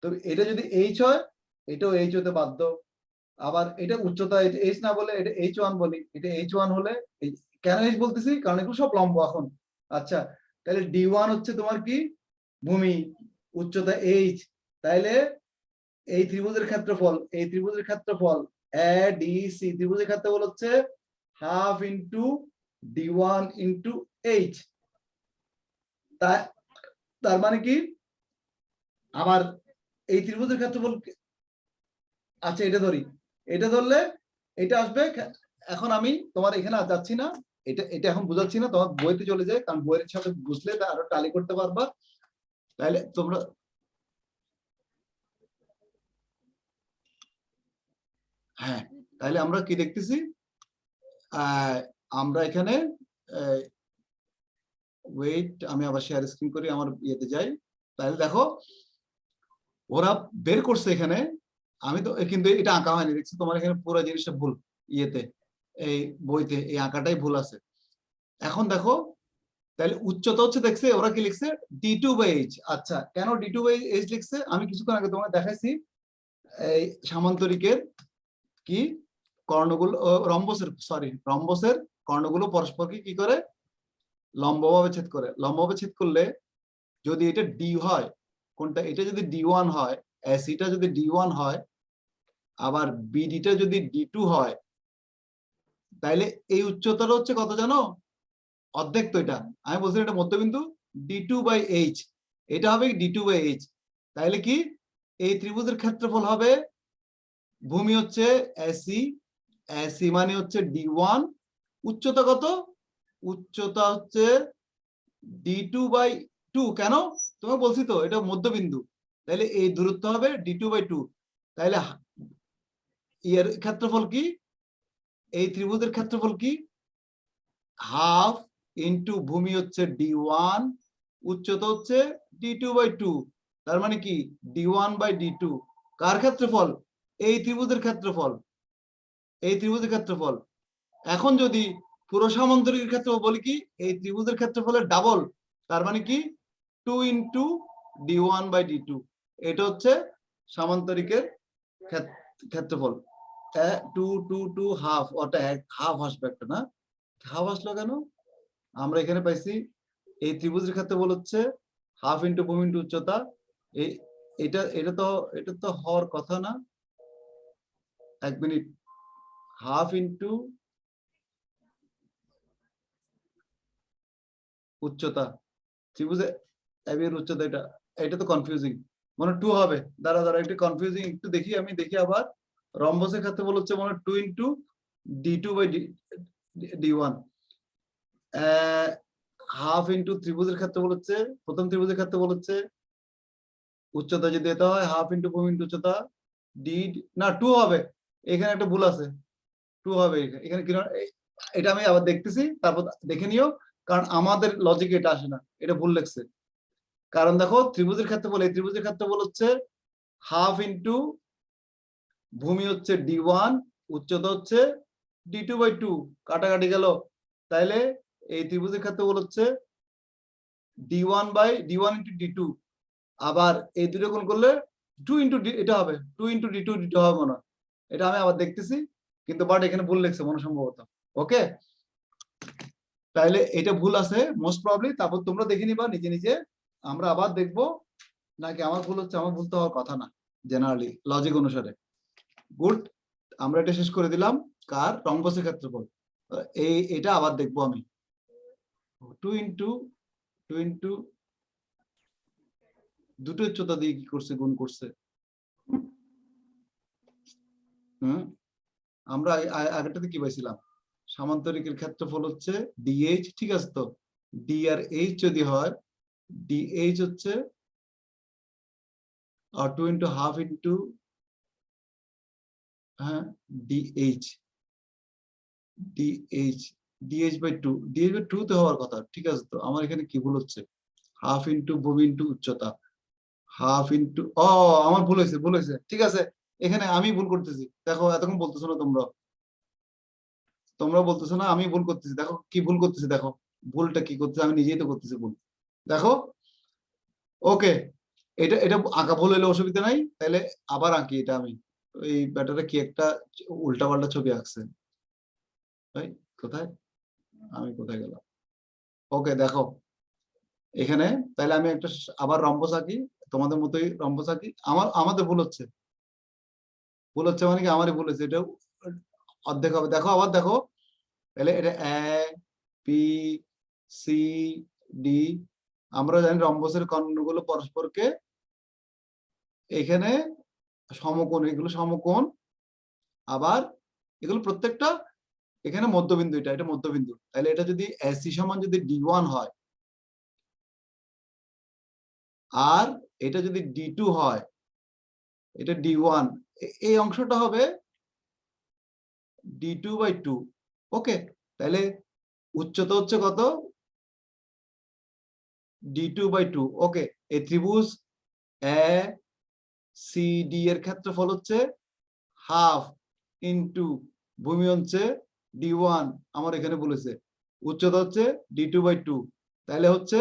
Speaker 1: তো এটা যদি H হয়, এটাও H হতে বাধ্য। আবার এটা উচ্চতা H না বলে এটা H1 বলি, এটা H1 হলে, কেন H বলতেছি, কারণ এগুলো সব লম্ব এখন। আচ্ছা, তাহলে D1 হচ্ছে তোমার কি, ভূমি, উচ্চতা H। তাইলে এই ত্রিভুজের ক্ষেত্রফল, ADC ত্রিভুজের ক্ষেত্রফল হচ্ছে half into D1 into H। তার মানে কি, আমার এই ত্রিভুজের ক্ষেত্রফল, আচ্ছা এটা ধরি, এটা ধরলে এটা আসবে। এখন আমি তোমার এখানে যাচ্ছি না, এটা এখন বুঝাচ্ছি না, তোমার বইতে চলে যায়, কারণ বইয়ের সাথে বুঝলে আরো টালি করতে পারবা। তাহলে তোমরা, হ্যাঁ, তাহলে আমরা কি দেখতেছি, আমরা এখানে ওয়েট, আমি আবার শেয়ার স্ক্রিন করি, আমার ইয়েতে যাই। তাহলে দেখো ওরা বের করছে এখানে, আমি তো কিন্তু এটা আঁকা হয়নি, দেখছি তোমার এখানে পুরো জিনিসটা ভুল, ইয়েতে এই বইতে এই আঁকাটাই ভুল আছে। এখন দেখো, তাহলে উচ্চতা হচ্ছে, দেখছে ওরা কি লিখছে, D2/H। আচ্ছা, কেন D2/H লিখছে, আমি কিছুক্ষণ আগে তোমাকে দেখাইছি। এই সামান্তরিকের কি কর্ণগুলো, রম্বসের কর্ণগুলো পরস্পরকে কি করে, লম্বভাবে ছেদ করে। লম্বভাবে ছেদ করলে যদি এটা D হয়, কোনটা, এটা যদি D1 হয়, এসিটা যদি D1 হয়, আবার বিডিটা যদি D2 হয়, তাইলে এই উচ্চতাটা হচ্ছে কত জানো, অর্ধেক। তো এটা আমি বলছি, এটা মধ্যবিন্দু, D2/H, এটা হবে D2/H। তাইলে কি, এই ত্রিভুজের ক্ষেত্রফল হবে, ভূমি হচ্ছে AC মানে হচ্ছে D1, উচ্চতা কত, উচ্চতা হচ্ছে D2/2। কেন, তোমাকে বলছি তো এটা মধ্যবিন্দু, তাহলে এই দূরত্ব হবে D2/2। তাহলে এর ক্ষেত্রফল কি, এই ত্রিভুজের ক্ষেত্রফল কি, হাফ ইন্টু ভূমি হচ্ছে d1, উচ্চতা হচ্ছে d2/2, তার মানে কি d1/d2 কার ক্ষেত্রফল, এই ত্রিভুজের ক্ষেত্রফল, এই ত্রিভুজের ক্ষেত্রফল। এখন যদি পুরো সামান্তরিকের ক্ষেত্রফল বলি কি, এই ত্রিভুজের ক্ষেত্রফলের ডাবল, তার মানে কি 2 ইন্টু d1/d2, এটা হচ্ছে সামান্তরিকের ক্ষেত্রফল। 2 2 2 হাফ, ওটা হাফ আসবে একটা না, হাফ আসলো কেন, আমরা এখানে পাইছি এই ত্রিভুজের ক্ষেত্রফল হচ্ছে হাফ ইন্টু ভূমি ইন্টু উচ্চতা, এই এটা তো হওয়ার কথা না, এক মিনিট, হাফ ইন্টু উচ্চতা, ত্রিভুজে এবি এর উচ্চতা, এটা এটা তো কনফিউজিং, মানে 2 হবে, দাঁড়া দাঁড়া একটু কনফিউজিং, একটু দেখি, আমি দেখি আবার। রম্বসের ক্ষেত্রফল হচ্ছে মানে 2 ইন্টু d2/d1, হাফ ইন্টু ত্রিভুজের ক্ষেত্রফল হচ্ছে, প্রথম ত্রিভুজের ক্ষেত্রফল হচ্ছে উচ্চতা যদি এটা হয় হাফ ইন্টু ভূমি ইন্টু উচ্চতা ডি, না 2 হবে, এখানে একটা ভুল আছে, 2 হবে এখানে কি, এটা আমি আবার দেখতেছি, তারপর দেখে নিও, কারণ আমাদের লজিকে এটা আসে না, এটা ভুল লেখছে। কারণ দেখো ত্রিভুজের ক্ষেত্রফল, এই ত্রিভুজের ক্ষেত্রফল হচ্ছে হাফ ইন্টু ভূমি হচ্ছে d1, উচ্চতা হচ্ছে d2/2, কাটাকাটি গেল, তাইলে এই ত্রিভুজের ক্ষেত্রফল হচ্ছে d1 ইন্টু d2, আবার এই দুটো গুণ করলে 2 ইন্টু এটা হবে, 2 ইন্টু d2 হবে মনে হয়, এটা আমি আবার দেখতেছি, কিন্তু বাট এখানে ভুল লিখছে মনে সম্ভবত। ওকে, তাইলে এটা ভুল আছে মোস্ট প্রবাবলি, তারপর তোমরা দেখে নিবা নিজে নিজে, আমরা আবার দেখবো নাকি আমার ভুল হচ্ছে, আমার ভুল তো হওয়ার কথা না জেনারেলি লজিক অনুসারে। গুড, আমরা এটা শেষ করে দিলাম, কার রম্বসের ক্ষেত্রফল, এটা আবার দেখবো আমি, 2 ইন্টু দুটো উচ্চতা দিয়ে কি করছে, গুণ করছে। আমরা আগেরটাতে কি পাইছিলাম, সামান্তরিকের ক্ষেত্রফল হচ্ছে ডিএইচ, ঠিক আছে, তো ডি আর এইচ যদি হয়, ডিএইচ হচ্ছে 2 ইন্টু হাফ ইন্টু, হ্যাঁ ডিএইচ, ডিএইচ/2 তে হওয়ার কথা, ঠিক আছে, তো আমার এখানে কি ভুল হচ্ছে, হাফ ইন্টু ভূমি ইন্টু উচ্চতা, হাফ ইন্টু, আমার ভুল হয়েছে, ঠিক আছে, এখানে আমি ভুল করতেছি, দেখো এতক্ষণ বলতেছো না তোমরা বলতেছো না, আমি ভুল করতেছি, দেখো কি ভুল করতেছি, দেখো ভুলটা কি করতেছি, আমি নিজেই তো করতেছি ভুল, দেখো। ওকে, এটা এটা আঁকা ভুল হলে অসুবিধা নাই, তাহলে আবার আঁকি এটা আমি, এই ব্যাটারে কি একটা উল্টা পাল্টা ছবি আঁকছে ভাই, কোথায়, আমি কোথায় গেলাম, ওকে দেখো এখানে, তাহলে আমি একটা আবার রম্বস আঁকি, তোমাদের মতোই রম্বস আঁকি, আমাদের ভুল হচ্ছে মানে কি আমারই ভুল হচ্ছে, এটা অর্ধেক হবে, দেখো আবার দেখো, তাহলে এটা এ বি সি ডি, আমরা জানি রম্বসের কর্ণগুলো পরস্পরকে এখানে সমকোণ, এগুলো সমকোণ, আবার এগুলো প্রত্যেকটা এখানে মধ্যবিন্দু, এটা মধ্যবিন্দু, তাহলে এটা যদি এসি সমান যদি d1 হয়, আর এটা যদি d2 হয়, এটা d1, এই অংশটা হবে d2/2। ওকে, তাহলে উচ্চতা হচ্ছে কত, d2/2। ওকে, এই ত্রিভুজ এ সি ডি এর ক্ষেত্রফল হচ্ছে হাফ ইন্টু ভূমি হচ্ছে d1, আমার এখানে বলেছে, উচ্চতা হচ্ছে d2/2, তাহলে হচ্ছে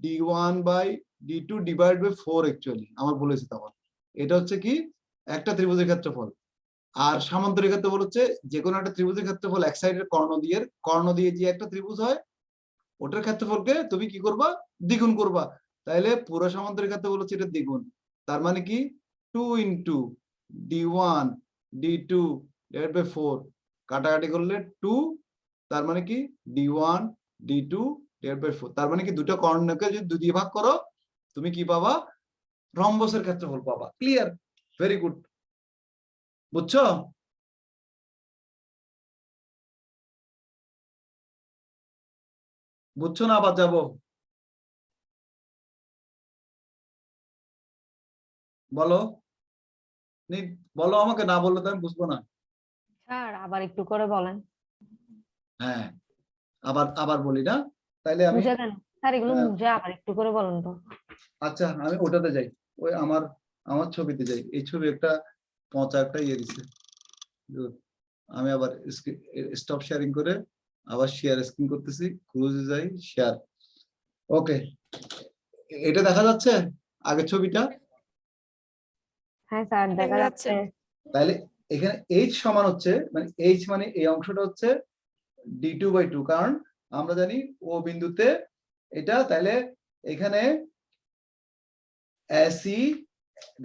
Speaker 1: d1/d2 ডিভাইড বাই 4, অ্যাকচুয়ালি আমার বলেছে তখন, এটা হচ্ছে কি একটা ত্রিভুজের ক্ষেত্রফল, আর সামান্তরিক ক্ষেত্রফল হচ্ছে যে কোনো একটা ত্রিভুজের ক্ষেত্রফল এক সাইডের কর্ণ দিয়ে যে একটা ত্রিভুজ হয়, ওটার ক্ষেত্রফলকে তুমি কি করবা, দ্বিগুণ করবা, তাহলে পুরো সামান্তরিক ক্ষেত্রফল হচ্ছে এটা দ্বিগুণ, তার মানে কি 2 into d1 d2 divide by 4, কাটাকাটি করলে 2, তার মানে কি d1 d2 ডিভাইড বাই 4, তার মানে কি দুটো কর্ণকে যদি 2 দিয়ে ভাগ করো, তুমি কি পাবা, রম্বসের ক্ষেত্রফল পাবা। ক্লিয়ার, ভেরি গুড, বুঝছো? বুঝছো না আবার যাবো, বলো। বলো আমাকে, না বললে তো আমি বুঝবো না।
Speaker 3: স্যার আবার একটু করে বলেন,
Speaker 1: হ্যাঁ, আবার আবার বলি না, তাইলে আমি
Speaker 3: বুঝে দেন স্যার, এগুলো
Speaker 1: হ্যাঁ,
Speaker 3: বুঝে আবার একটু করে বলেন তো।
Speaker 1: আচ্ছা আমি ওটাতে যাই, ওই আমার আমার ছবিতে যাই। এই ছবি একটা পচা একটা ইয়ে দিছে। Good. আমি আবার স্টপ শেয়ারিং করে আবার শেয়ার স্ক্রিন করতেছি, ক্লোজে যাই, শেয়ার। ওকে, এটা দেখা যাচ্ছে আগের ছবিটা?
Speaker 3: হ্যাঁ স্যার দেখা
Speaker 2: দেখা
Speaker 3: যাচ্ছে।
Speaker 2: যাচ্ছে।
Speaker 1: তাহলে এখানে এইচ সমান হচ্ছে, মানে এইচ মানে এই অংশটা হচ্ছে d2/2, কারণ আমরা জানি ও বিন্দুতে এটা। তাহলে এখানে এসি,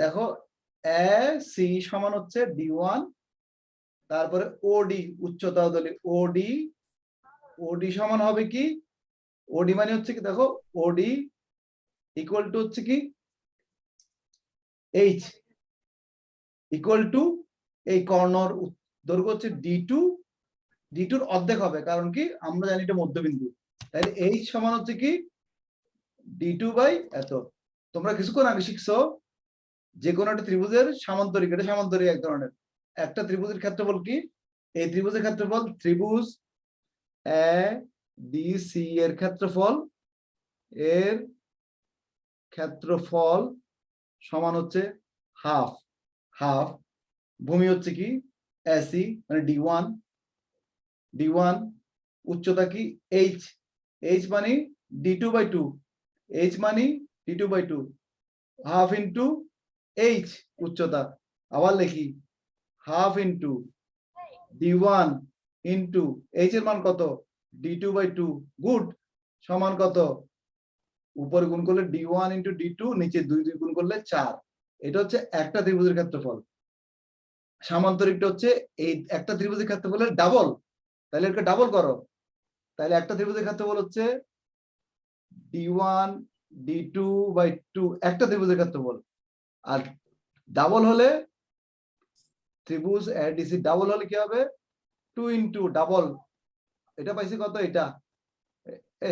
Speaker 1: দেখো এসি সমান হচ্ছে d1, তারপরে ওডি উচ্চতা ধরলে ওডি, ওডি সমান হবে কি, ওডি মানে হচ্ছে কি, দেখো ওডি ইকুয়াল টু হচ্ছে কি এইচ ইকুয়াল টু এই কর্ণর দৈর্ঘ্য হচ্ছে d2, d2 এর অর্ধেক হবে, কারণ কি আমরা জানি এটা মধ্যবিন্দু। তাহলে এইচ সমান হচ্ছে কি d2/এত। তোমরা কিছুক্ষণ আগে শিখছো যে কোনো একটা ত্রিভুজের সামান্তরিক, এটা সামান্তরিক এক ধরনের। একটা ত্রিভুজের ক্ষেত্রফল কি, এই ত্রিভুজের ক্ষেত্রফল, ত্রিভুজ এ বি সি এর ক্ষেত্রফল, এর ক্ষেত্রফল সমান হচ্ছে হাফ, হাফ ভূমি হচ্ছে কি এসি মানে d1, d1 উচ্চতা কি এইচ, এইচ মানে d2/2, এইচ মানে d2/2, হাফ ইন্টু এইচ উচ্চতা। আবার লিখি half into d1 into H এর মান কত d2/2, গুড, সমান কত, উপরে গুণ করলে d1 ইন্টু d2, নিচে 2 গুণ করলে 4। এটা হচ্ছে একটা ত্রিভুজের ক্ষেত্রফল। সামান্তরিকটা হচ্ছে এই একটা ত্রিভুজের ক্ষেত্রফলের ডাবল। তাহলে এটা ডাবল করো, তাহলে একটা ত্রিভুজের ক্ষেত্রফল হচ্ছে d1 d2/2, একটা ত্রিভুজের ক্ষেত্রফল। আর ডাবল হলে ত্রিভুজ এডিসি ডাবল হলে কি হবে 2 ইন্টু ডাবল, এটা পাইছি কত, এটা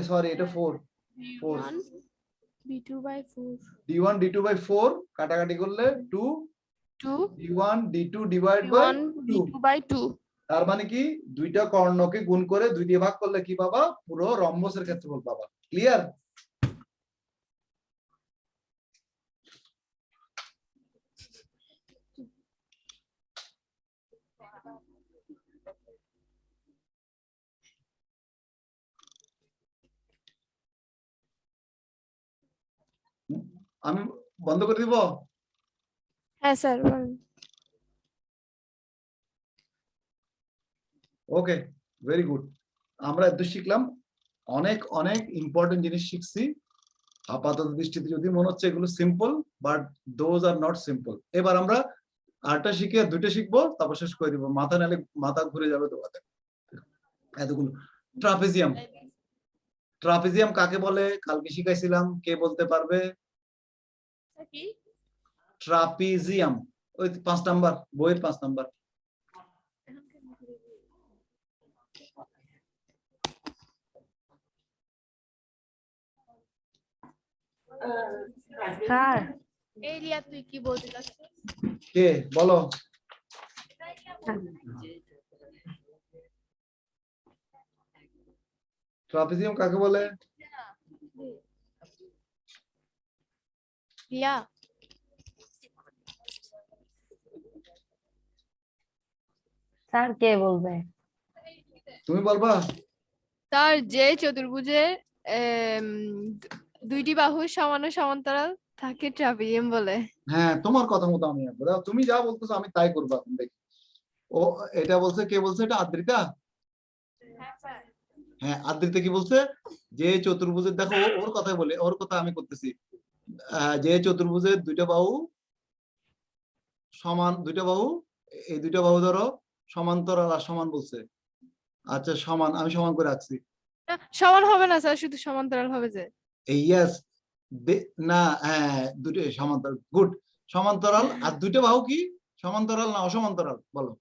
Speaker 1: সরি এটা 4,
Speaker 2: d1 d2/4
Speaker 1: d1 d2/4 কাটাকাটি করলে 2,
Speaker 2: 2
Speaker 1: d1 d2 divide by
Speaker 2: d1
Speaker 1: 2।
Speaker 2: d2/2
Speaker 1: তার মানে কি দুইটা কর্ণকে গুণ করে 2 দিয়ে ভাগ করলে কি পাবা, পুরো রম্বসের ক্ষেত্রফল পাবা। ক্লিয়ার? আমি বন্ধ করে দিব?
Speaker 2: হ্যাঁ স্যার বলেন।
Speaker 1: ওকে, ভেরি গুড। আমরা এত শিখলাম, অনেক অনেক ইম্পর্টেন্ট জিনিস শিখছি। আপাতত দৃষ্টিতে যদি মনে হচ্ছে এগুলো simple, but those are not simple. এবার আমরা আরটা শিখে আর দুইটা শিখবো, তারপর শেষ করে দিব, মাথা নালে মাথা ঘুরে যাবে তোমাদের এতগুলো। ট্রাপিজিয়াম, ট্রাপিজিয়াম কাকে বলে কালকে শিখাইছিলাম, কে বলতে পারবে?
Speaker 2: কি
Speaker 1: ট্রাপিজিয়াম ওই 5 নাম্বার বইয়ের 5 নাম্বার।
Speaker 3: স্যার
Speaker 4: এই রিয়া তুই কি বলতে চাচ্ছিস?
Speaker 1: কে বলো? ট্রাপিজিয়াম কাকে বলে?
Speaker 4: রিয়া
Speaker 3: স্যার কে বলবে?
Speaker 1: তুমি বলবা?
Speaker 2: তার যে চতুর্ভুজের এম, দুইটি বাহু সমান ও সমান্তরাল তাকে ট্রাপিজিয়াম বলে।
Speaker 1: হ্যাঁ, তোমার কথা মতো আমি আসবো। দাও, তুমি যা বলতেছো আমি তাই করবো এখন, দেখি। ও এটা বলছে, কে বলছে এটা? আদ্রিতা। হ্যাঁ, আদ্রিতা কি বলছে? যে চতুর্ভুজের, দেখো ওর কথাই বলে, ওর কথা আমি করতেছি। যে চতুর্ভুজের দুইটা বাহু সমান, দুইটা বাহু, এই দুইটা বাহু ধরো সমান্তরাল আর সমান বলছে। আচ্ছা সমান, আমি সমান করে রাখছি।
Speaker 2: না, সমান হবে না স্যার, শুধু সমান্তরাল হবে যে।
Speaker 1: ইয়েস, না হ্যাঁ দুটো সমান্তরাল, গুড। সমান্তরাল, আর দুইটা বাহু কি সমান্তরাল না অসমান্তরাল বলো?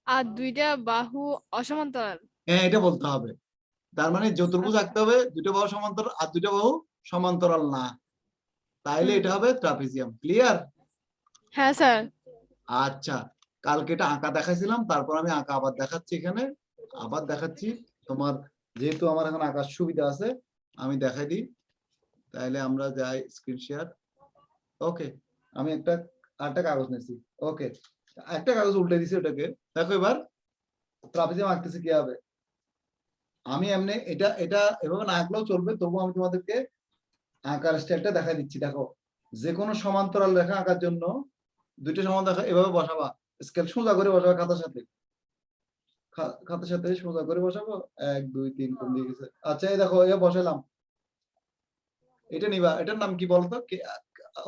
Speaker 2: আর দুইটা বাহু অসমান্তরাল।
Speaker 1: হ্যাঁ, এটা বলতে হবে। তার মানে চতুর্ভুজ আঁকতে হবে দুটো বাহু সমান্তরাল আর দুটো বাহু সমান্তরাল না, তাইলে এটা হবে ট্রাপিজিয়াম। ক্লিয়ার?
Speaker 2: হ্যাঁ স্যার।
Speaker 1: আচ্ছা, কালকে এটা আঁকা দেখাইছিলাম, তারপর আমি আঁকা আবার দেখাচ্ছি, এখানে আবার দেখাচ্ছি। তোমার যেহেতু আমার এখন আঁকার সুবিধা আছে, আমি দেখাই দিই। তাহলে আমরা যাই স্ক্রিন শেয়ার। ওকে, আমি আরেকটা কাগজ নিয়েছি। ওকে, একটা কাগজ উল্টে দিছি ওটাকে। দেখো এবার ট্রাপিজিয়াম আঁকতেছি কি হবে। আমি এমনি এটা এটা এভাবে না আঁকলেও চলবে, তবুও আমি তোমাদেরকে আঁকার স্টাইলটা দেখাই দিচ্ছি। দেখো, যে কোনো সমান্তরাল রেখা আঁকার জন্য দুইটা সমান রেখা এভাবে বসাবা, স্কেল সোজা করে বসাবা, খাতার সাথে সোজা করে বসাবো। 1 2 3 কোন দিকে গেছে? আচ্ছা, এই দেখো, এ বসালাম। এটা নিবা, এটার নাম কি বলতো?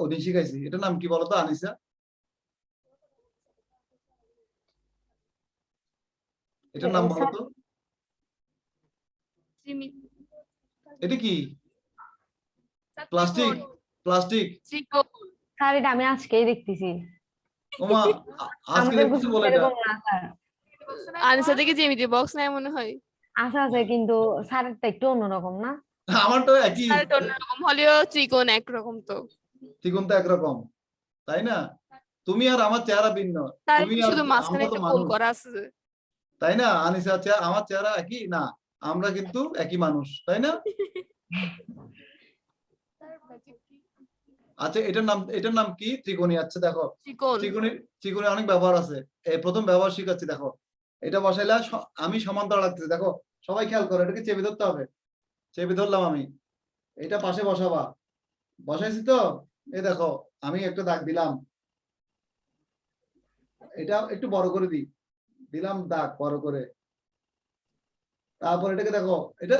Speaker 1: ওদিন শিখাইছি, এটার নাম কি বলতো আনিসা? এটার নাম বলতো? এটা কি? প্লাস্টিক? প্লাস্টিক?
Speaker 3: স্যার এটা আমি আজকেই দেখতেছি।
Speaker 1: ওমা, আজকে
Speaker 3: আমাদের
Speaker 1: দেখতেছি বলে এটা?
Speaker 3: এরকম না স্যার।
Speaker 2: আনিসা থেকে জ্যামিতি বক্স নাই মনে হয়।
Speaker 3: আছে আছে, কিন্তু স্যারেরটা একটু অন্যরকম না?
Speaker 1: আমার তো একই।
Speaker 2: আর এটা অন্যরকম হলেও ত্রিকোণ একরকম তো।
Speaker 1: ত্রিকোণ তো একরকম, তাই না? তুমি আর আমার চেহারা ভিন্ন,
Speaker 2: তার
Speaker 1: তুমি আর
Speaker 2: শুধু মাঝখানে
Speaker 1: আমরা তো
Speaker 2: একটা গোল
Speaker 1: মানুষ,
Speaker 2: করা আছে।
Speaker 1: তাই না? আনিসা আমার চেহারা একই না, আমরা কিন্তু একই মানুষ, তাই না? আচ্ছা, এটার নাম কি? ত্রিকোণী। আচ্ছা দেখো,
Speaker 2: ত্রিকোণ।
Speaker 1: ত্রিকোণী অনেক ব্যবহার আছে। এই প্রথম ব্যবহার শিখাচ্ছি। দেখো, এটা বসাইলা, আমি সমান্তরাল লাগতেছে। দেখো, সবাই খেয়াল করো, এটাকে চেপে ধরতে হবে। চেপে ধরলাম আমি, এটা পাশে বসাবা। বসাইছি তো? এই দেখো, আমি একটা দাগ দিলাম, এটা একটু বড় করে দিলাম দাগ বড় করে। তারপর এটাকে দেখো, এটা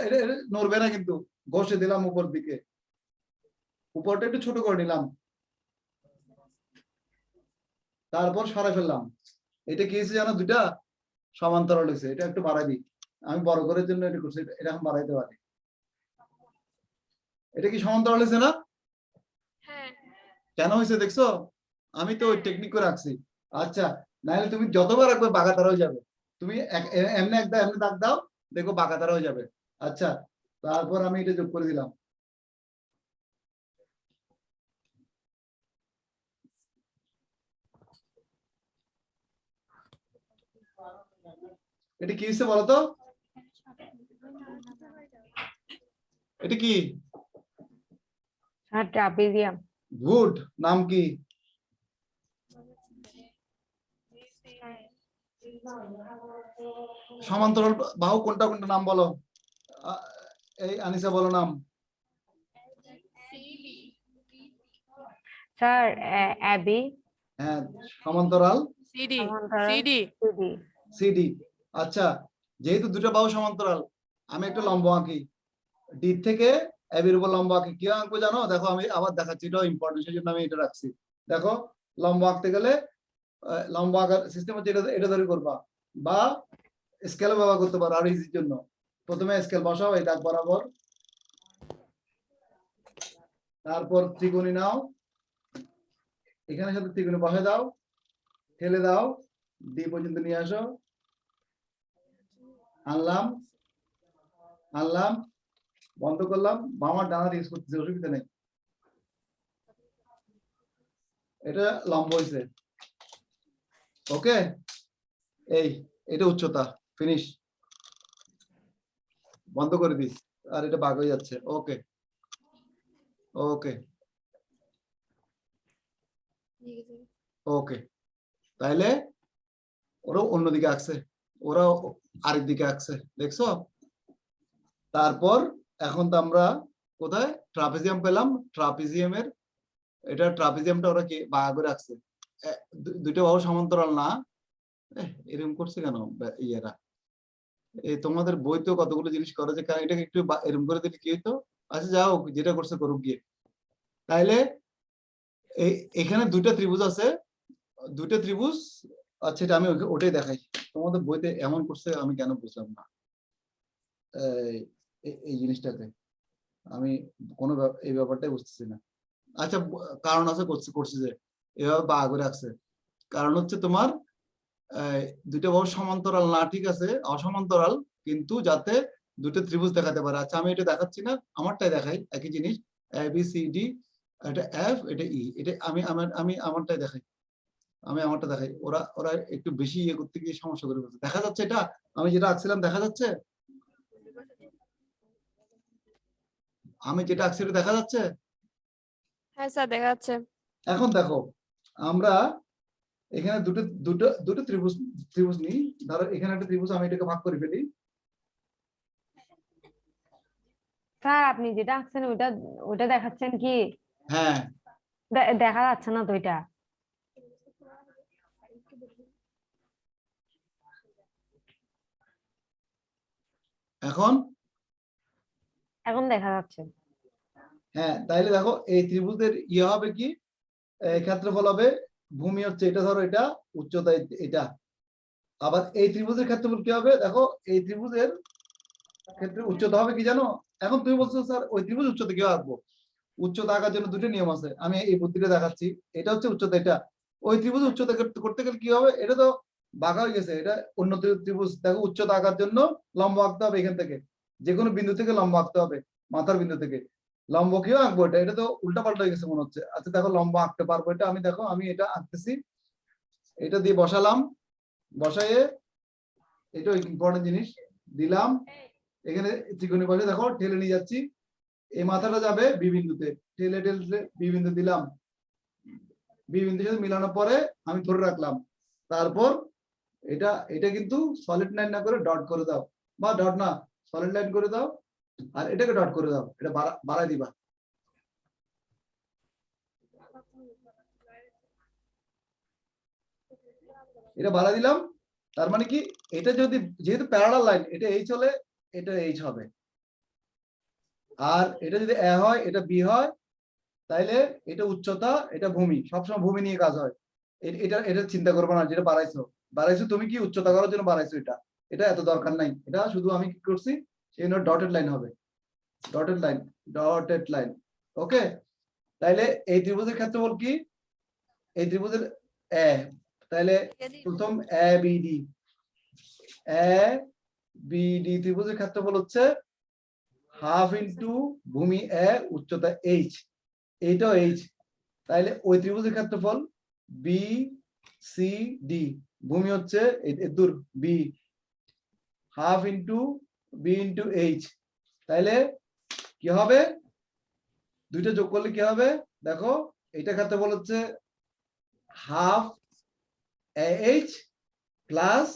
Speaker 1: নড়বে না কিন্তু, ঘষে দিলাম উপর দিকে, উপরটা একটু ছোট করে নিলাম, তারপর সরাই ফেললাম। এটা কি হয়েছে জানো? দুইটা সমান্তরাল হয়েছে। এটা একটু বাড়াই দিই, আমি বড় করার জন্য এটা করছি, এটা এখন বাড়াইতে পারি। এটা কি সমান্তরাল হয়েছে না? কেন হয়েছে দেখছো? আমি তো ওই টেকনিক করে রাখছি। আচ্ছা, নাহলে তুমি যতবার একবার বাঁকাতারা হয়ে যাবে। তুমি এমনি এমনি দাগ দাও, দেখো বাঁকাতারা হয়ে যাবে। আচ্ছা, তারপর আমি এটা যোগ করে দিলাম। এটা কি হচ্ছে বলতো? এটা কি?
Speaker 3: Sir trapezium.
Speaker 1: গুড। নাম কি? সমান্তরাল বাহু কোনটা কোনটা নাম বলো? এই আনিসা বলো নাম।
Speaker 3: Sir AB.
Speaker 1: হ্যাঁ, সমান্তরাল
Speaker 2: সিডি।
Speaker 3: সমান্তরাল
Speaker 2: সিডি।
Speaker 3: সিডি।
Speaker 1: সিডি। আচ্ছা, যেহেতু দুটো বাহু সমান্তরাল, আমি একটা লম্ব আঁকি। ডি থেকে এবির উপর লম্ব আঁকি। কি আঁকবো জানো? দেখো, আমি আবার দেখাচ্ছি, এটাও ইম্পর্টেন্ট, সেই জন্য আমি এটা রাখছি। দেখো, লম্ব আঁকতে গেলে লম্ব আঁকার সিস্টেম হচ্ছে এটা ধরে করবা, বা স্কেল ব্যবহার করতে পারো আর ইজির জন্য। প্রথমে স্কেল বসাও এই দাগ বরাবর, তারপর ত্রিকোণী নাও, এখানে সাথে ত্রিকোণী বসে দাও, ঠেলে দাও, ডি পর্যন্ত নিয়ে আসো, আনলাম আনলাম, বন্ধ করলাম, বামার ডানা ইউজ করতেছে, অসুবিধা নেই। এটা লম্ব হয়েছে। ওকে, এটা উচ্চতা, ফিনিশ, বন্ধ করে দিস। আর এটা বাগ হয়ে যাচ্ছে। ওকে ওকে ওকে, তাইলে ওরা অন্যদিকে আসছে, ওরা আরেক দিকে আসছে, দেখছো? তারপর এখন তো আমরা কোথায় ট্রাপিজিয়াম পেলাম। ট্রাপিজিয়ামটা ওরা কি বাঁকা করে রাখছে। দুইটা বাহু সমান্তরাল না, এরকম করছে কেন ইয়েরা? এই তোমাদের বইতেও কতগুলো জিনিস করে যে, কারণ এটাকে একটু এরকম করে দিলে কি হইতো? আচ্ছা, যাও, যেটা করছে করুক গিয়ে। তাইলে এখানে দুইটা ত্রিভুজ আছে, দুইটা ত্রিভুজ। আচ্ছা, এটা আমি ওটাই দেখাই। তোমাদের বইতে এমন করছে, আমি কেন বুঝলাম না এই জিনিসটাতে। আমি কোনো এই ব্যাপারটাই বুঝতেছি না। আচ্ছা, কারণ আছে, করছে যে এভাবে বাঁকা করে রাখছে। কারণ হচ্ছে তোমার দুইটা বাহু সমান্তরাল না, ঠিক আছে, অসমান্তরাল, কিন্তু যাতে দুটো ত্রিভুজ দেখাতে পারে। আচ্ছা, আমি এটা দেখাচ্ছি না, আমারটাই দেখাই, একই জিনিস। এ বি সি ডি, এটা এফ, এটা ই, এটা আমি আমারটাই দেখাই। আমি আমারটা দেখাই, ওরা ওরা একটু বেশি ইয়ে করতে গিয়ে সমস্যা করে ফেলছে। দেখা যাচ্ছে এটা আমি যেটা আঁকছিলাম, দেখা যাচ্ছে আমি যেটা আঁকছি এটা দেখা যাচ্ছে?
Speaker 2: হ্যাঁ স্যার দেখা যাচ্ছে।
Speaker 1: এখন দেখো আমরা এখানে দুটো দুটো দুটো ত্রিভুজ ত্রিভুজ নিই, ধরো এখানে একটা ত্রিভুজ, আমি এটাকে ভাগ করে ফেলি।
Speaker 3: স্যার আপনি যেটা আঁকছেন ওইটা ওইটা দেখাচ্ছেন কি?
Speaker 1: হ্যাঁ
Speaker 3: দেখা যাচ্ছে না তো এটা।
Speaker 1: এখন
Speaker 3: এখন দেখা যাচ্ছে।
Speaker 1: হ্যাঁ, তাইলে দেখো এই ত্রিভুজের ইয়ে হবে কি, ক্ষেত্রফল হবে, ভূমি হচ্ছে এটা, ধরো এটা, উচ্চতা এটা। আবার এই ত্রিভুজের ক্ষেত্রফল কি হবে, দেখো এই ত্রিভুজের ক্ষেত্রে উচ্চতা হবে কি জানো? এখন তুমি বলছো স্যার ওই ত্রিভুজ উচ্চতা কিভাবে আঁকবো? উচ্চতা আঁকার জন্য দুটো নিয়ম আছে, আমি এই বুদ্ধিটা দেখাচ্ছি। এটা হচ্ছে উচ্চতা, এটা ওই ত্রিভুজ উচ্চতা করতে গেলে কি হবে, এটা তো বাঁকা হয়ে গেছে, এটা অন্য ত্রিভুজ। দেখো উচ্চতা আঁকার জন্য লম্ব আঁকতে হবে, এখান থেকে যে কোনো বিন্দু থেকে লম্ব আঁকতে হবে, মাথার বিন্দু থেকে লম্ব কিও আঁকবো, এটা এটা তো উল্টা পাল্টা হয়ে গেছে মনে হচ্ছে। আচ্ছা দেখো লম্ব আঁকতে পারবো এটা, আমি দেখো আমি এটা আঁকতেছি, এটা দিয়ে বসালাম, বসাইয়ে এটা ইম্পর্টেন্ট জিনিস দিলাম, এখানে ত্রিকোণী বসে দেখো ঠেলে নিয়ে যাচ্ছি, এই মাথাটা যাবে বি বিন্দুতে, ঠেলে ঠেলে বি বিন্দু দিলাম, বি বিন্দুর সাথে মিলানোর পরে আমি ধরে রাখলাম। তারপর এটা এটা কিন্তু সলিড লাইন না করে ডট করে দাও, বা ডট না সলিড লাইন করে দাও, আর এটাকে ডট করে দাও, এটা বাড়াই দিবা। এটা বাড়াই দিলাম, তার মানে কি এটা যদি যেহেতু প্যারালাল লাইন, এটা এইচ হলে এটা এইচ হবে, আর এটা যদি এ হয় এটা বি হয়, তাইলে এটা উচ্চতা এটা ভূমি, সবসময় ভূমি নিয়ে কাজ হয়। এটা এটা চিন্তা করবো না, যেটা বাড়াইছো বাড়াইছো তুমি কি উচ্চতা করার জন্য বাড়াইছো, এটা এটা এত দরকার নাই, এটা শুধু আমি কি করছি সেই ডটেড লাইন হবে, ডটেড লাইন, ডটেড লাইন। ওকে, তাইলে এই ত্রিভুজের ক্ষেত্রফল কি, এই ত্রিভুজের এ, তাইলে প্রথম এ বিডি, এ বিডি ত্রিভুজের ক্ষেত্রফল হচ্ছে হাফ ইন্টু ভূমি এ, উচ্চতা এইচ, এইটাও এইচ, তাইলে ওই ত্রিভুজের ক্ষেত্রফল বি সি ডি, ভূমি হচ্ছে দূর B, half into B into H, তাইলে কি হবে, দুইটা যোগ করলে কি হবে দেখো, এটা ক্ষেত্রফল হচ্ছে হাফ এইচ প্লাস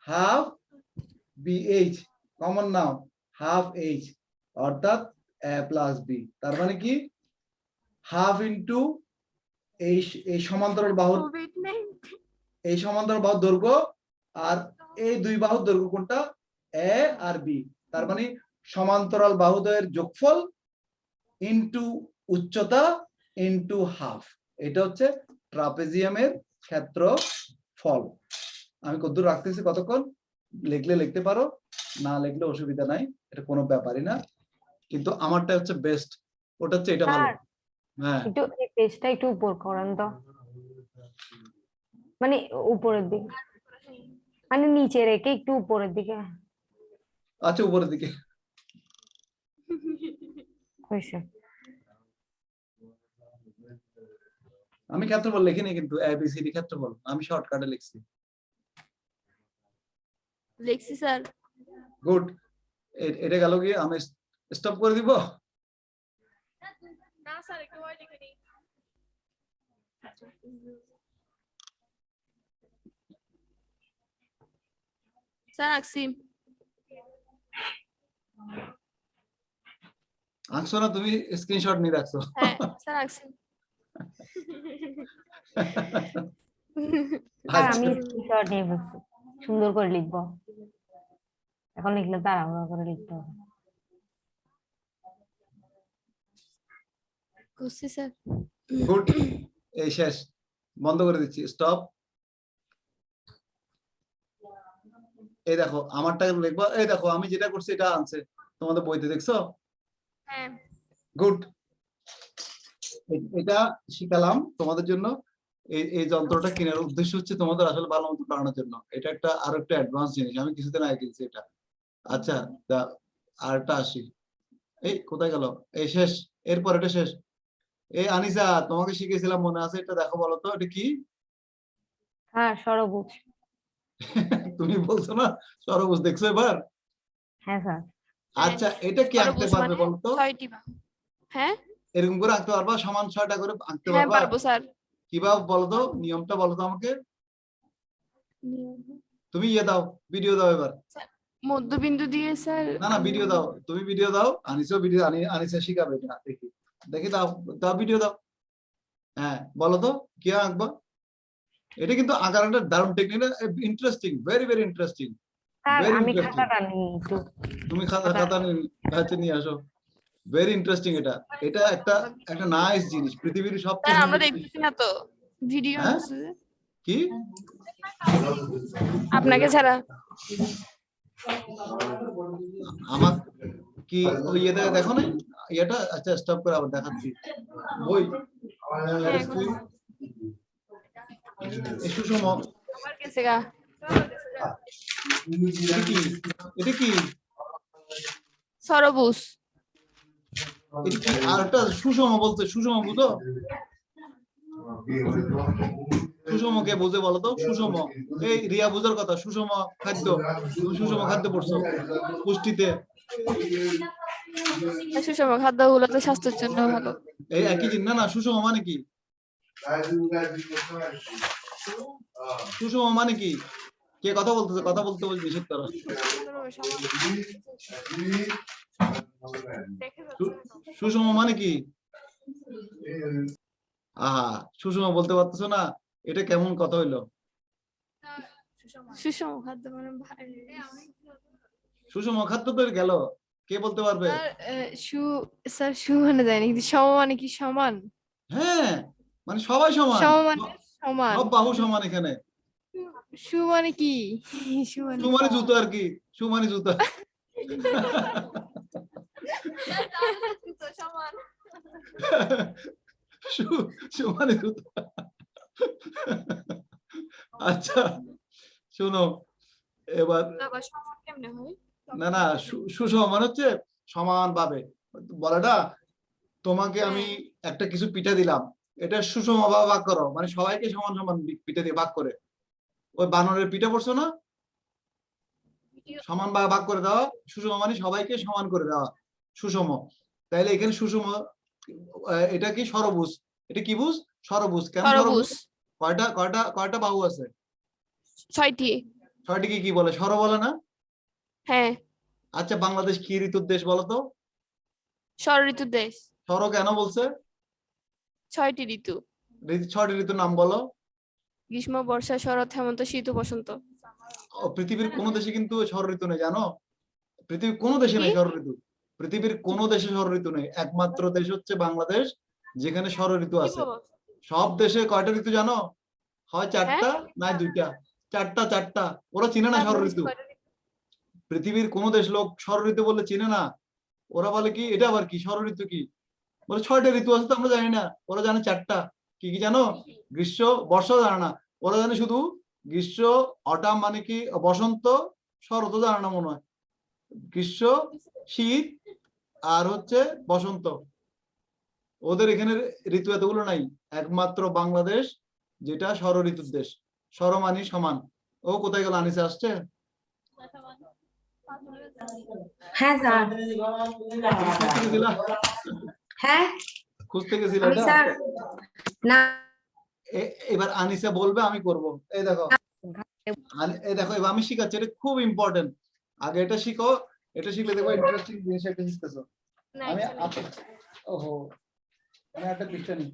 Speaker 1: হাফ বিএইচ, কমন নাও হাফ এইচ, অর্থাৎ এ প্লাস বি, তার মানে কি হাফ ইন্টু এই সমান্তরাল বাহুর, এই সমান্তরাল বাহুর দৈর্ঘ্য, আর এই দুই বাহুর দৈর্ঘ্য কোনটা, এ আর বি, তার মানে সমান্তরাল বাহুদ্বয়ের যোগফল ইনটু উচ্চতা ইনটু হাফ, এটা হচ্ছে ট্রাপেজিয়ামের ক্ষেত্রফল। আমি কতদূর রাখতেছি, কতক্ষণ লিখলে লিখতে পারো, না লিখলে অসুবিধা নাই, এটা কোনো ব্যাপারই না, কিন্তু আমারটা হচ্ছে বেস্ট, ওটা হচ্ছে এটা ভালো। হ্যাঁ
Speaker 3: একটু এই পেজটা একটু উপর করেন তো, মানে উপরের দিকে, মানে নিচে রেখে একটু উপরের দিকে
Speaker 1: আচ্ছা, উপরের দিকে
Speaker 3: হয়েছে।
Speaker 1: আমি ক্ষেত্রফল লিখিনি কিন্তু, এবিসিডি ক্ষেত্রফল আমি শর্টকাটে লিখছি।
Speaker 2: লিখছি স্যার।
Speaker 1: গুড, এটা গেল কি, আমি স্টপ করে দিব?
Speaker 2: না স্যার একটু পরে লিখে দিই। স্যার আঁকছি।
Speaker 1: আঁকছো না তুমি, স্ক্রিনশট নিয়ে রাখছো?
Speaker 2: হ্যাঁ স্যার আঁকছি।
Speaker 3: আর
Speaker 1: আচ্ছা
Speaker 3: আমি স্ক্রিনশট নিয়ে বসছি, সুন্দর করে লিখবো, এখন লিখলে তাড়াহুড়া করে লিখতে হবে।
Speaker 2: করছি স্যার।
Speaker 1: গুড, এই শেষ, বন্ধ করে দিচ্ছি, স্টপ। এই দেখো আমারটা লিখবো, এই দেখো আমি যেটা করছি এটা আনছে তোমাদের বইতে, দেখছো?
Speaker 2: হ্যাঁ
Speaker 1: গুড, এটা শিখালাম তোমাদের জন্য। এই যন্ত্রটা কেনার উদ্দেশ্য হচ্ছে তোমাদের আসলে ভালো মতো পড়ানোর জন্য, এটা একটা আরো একটা অ্যাডভান্স জিনিস, আমি কিছুদিন আগে কিনছি এটা। আচ্ছা, আরটা আসি, এই কোথায় গেল, এই শেষ, এরপর এটা শেষ। এই আনিসা তোমাকে শিখেছিলাম মনে আছে, এটা দেখো বলো তো এটা কি,
Speaker 3: হ্যাঁ ষড়ভুজ।
Speaker 1: তুমি বলছো না সরবুজ, দেখছো এবার?
Speaker 3: হ্যাঁ স্যার।
Speaker 1: আচ্ছা এটা কি আঁকতে
Speaker 2: সরবুজ
Speaker 1: পারবে
Speaker 2: মানে
Speaker 1: বলতো?
Speaker 2: 6টি বাহু। হ্যাঁ
Speaker 1: এরকম করে আঁকতে পারবা? সমান 6টা করে আঁকতে
Speaker 2: হ্যাঁ
Speaker 1: পারবা?
Speaker 2: পারবো স্যার।
Speaker 1: কিভাবে বলো তো, নিয়মটা বলো তো আমাকে। তুমি ইয়ে দাও, ভিডিও দাও এবার।
Speaker 2: মধ্যবিন্দু দিয়ে স্যার।
Speaker 1: না না ভিডিও দাও, তুমি ভিডিও দাও, আনিসও ভিডিও, আনিসা শিখাবে এটা, দেখি দেখি দাও, দাও ভিডিও দাও। হ্যাঁ বলো তো কি আঁকবা? এটা কিন্তু আঁকার একটা দারুণ technique, interesting, very very interesting,
Speaker 3: sir
Speaker 1: very
Speaker 3: আমি
Speaker 1: ইন্টারেস্টিং।
Speaker 3: খাতাটা নিই একটু।
Speaker 1: তুমি খাতা কাছে নিয়ে আসো, ভেরি ইন্টারেস্টিং। এটা এটা একটা একটা নাইস জিনিস, পৃথিবীর
Speaker 2: স্যার
Speaker 1: সবচেয়ে
Speaker 2: আমরা
Speaker 1: সুন্দর জিনিস।
Speaker 2: দেখতেছি না তো ভিডিও
Speaker 1: হ্যাঁ কি
Speaker 2: আপনাকে ছাড়া।
Speaker 1: আমার কি ওই ইয়েতে দেখো নাই ইয়েটা? আচ্ছা স্টপ করে আবার দেখাচ্ছি বই।
Speaker 2: হ্যাঁ,
Speaker 1: স্ক্রিন সুষম,
Speaker 2: আমার কাছে গা।
Speaker 1: এটা কি, এটা কি,
Speaker 2: সরবুজ।
Speaker 1: এটা কি? আর একটা সুষম বলতে, সুষম বুঝো? সুষম কে বুঝে বলো তো? সুষম, এই রিয়া বুঝার কথা, সুষম খাদ্য। তুমি সুষম খাদ্য পড়ছো পুষ্টিতে,
Speaker 2: সুষম খাদ্যগুলো তো স্বাস্থ্যের জন্য ভালো।
Speaker 1: এই একই জিনিস না? না সুষম মানে কি? সুষম মানে কি? কে কথা বলতেছে? কথা বলতে বলতে নিষেধ করো। সুষম মানে কি? আহা, সুষম বলতে পারতেছো না, এটা কেমন কথা হইলো?
Speaker 2: সুষম খাদ্য মানে
Speaker 1: সুষম খাদ্য তো গেল, কে বলতে পারবে?
Speaker 2: স্যার সু মানে জানি কিন্তু সম মানে কি সমান?
Speaker 1: হ্যাঁ মানে সবাই সমান,
Speaker 2: সম মানে সমান।
Speaker 1: সব বাহু সমান এখানে।
Speaker 2: সু মানে কি? সু
Speaker 1: সু মানে জুতো আর কি, সু মানে জুতো।
Speaker 2: সমান।
Speaker 1: সু মানে জুতো। আচ্ছা শোনো এবার,
Speaker 2: সমান কেমনে হয়?
Speaker 1: না না সুষম মানে হচ্ছে সমান ভাবে বলাটা। তোমাকে আমি একটা কিছু পিঠা দিলাম, এটা সুষম ভাবে ভাগ করো, মানে সবাইকে সমান সমান পিঠা দিয়ে ভাগ করে। ওই বানরের পিঠা পড়ছো না? সমান ভাগে ভাগ করে দেওয়া, সুষম মানে সবাইকে সমান করে দেওয়া, সুষম। তাইলে এখানে সুষম, এটা কি সরবুজ? এটা কি বুঝ? সরবুজ। কেন সরবুজ?
Speaker 2: সরবুজ।
Speaker 1: কয়টা কয়টা কয়টা বাহু আছে?
Speaker 2: 6টি।
Speaker 1: 6টিকে কি বলে? সর বলে না?
Speaker 2: হ্যাঁ
Speaker 1: আচ্ছা বাংলাদেশ কি ঋতুর দেশ বলো তো?
Speaker 2: ষড় ঋতুর দেশ।
Speaker 1: সর কেন বলছে?
Speaker 2: 6টি ঋতু।
Speaker 1: 6টি ঋতুর নাম বলো।
Speaker 2: গ্রীষ্ম, বর্ষা, শরৎ, হেমন্ত, শীত ও বসন্ত।
Speaker 1: পৃথিবীর কোন দেশে কিন্তু ষড় ঋতু নেই জানো? পৃথিবীর কোন দেশে নেই
Speaker 2: কি?
Speaker 1: ষড় ঋতু। পৃথিবীর কোন দেশে ষড় ঋতু নেই, একমাত্র দেশ হচ্ছে বাংলাদেশ যেখানে ষড় ঋতু
Speaker 2: কি
Speaker 1: আছে।
Speaker 2: বলো?
Speaker 1: সব দেশে কয়টা ঋতু জানো? হয়
Speaker 2: হ্যাঁ
Speaker 1: 4টা নাই 2টা। 4টা। ওরা চিনে না ষড়
Speaker 2: বাংলাদেশে
Speaker 1: ঋতু।
Speaker 2: কয়টা ঋতু?
Speaker 1: পৃথিবীর কোন দেশ লোক ষড় ঋতু বললে চিনে না। ওরা বলে কি এটা আবার কি ষড় ঋতু কি? বলে 6টা ঋতু আছে তো আমরা জানি না, ওরা জানে 4টা। কি কি জানো? গ্রীষ্ম, বর্ষা জানে না, ওরা জানে শুধু গ্রীষ্ম, অটাম মানে কি বসন্ত, শরৎ জানে না মনে হয়, গ্রীষ্ম, শীত আর হচ্ছে বসন্ত। ওদের এখানে ঋতু এতগুলো নাই, একমাত্র বাংলাদেশ যেটা ষড় ঋতুর দেশ। ষড় মানে সমান। ও কোথায় গেল? আনিসে আসছে?
Speaker 3: হ্যাঁ স্যার।
Speaker 1: খুঁজতে গেছিলা?
Speaker 3: হ্যাঁ
Speaker 1: খুঁজতে গেছিলা
Speaker 3: আমি
Speaker 1: এটা?
Speaker 3: স্যার না।
Speaker 1: এবার আনিসা বলবে, আমি করব। এই দেখো, এই দেখো এবার আমি শিখাচ্ছি, এটা খুব ইম্পর্টেন্ট। আগে এটা শিখো, এটা শিখলে দেখো ইন্টারেস্টিং জিনিস একটা শিখতেছো।
Speaker 2: না,
Speaker 1: আমি
Speaker 2: এখানে।
Speaker 1: ওহো, আমি একটা পৃষ্ঠা নিই।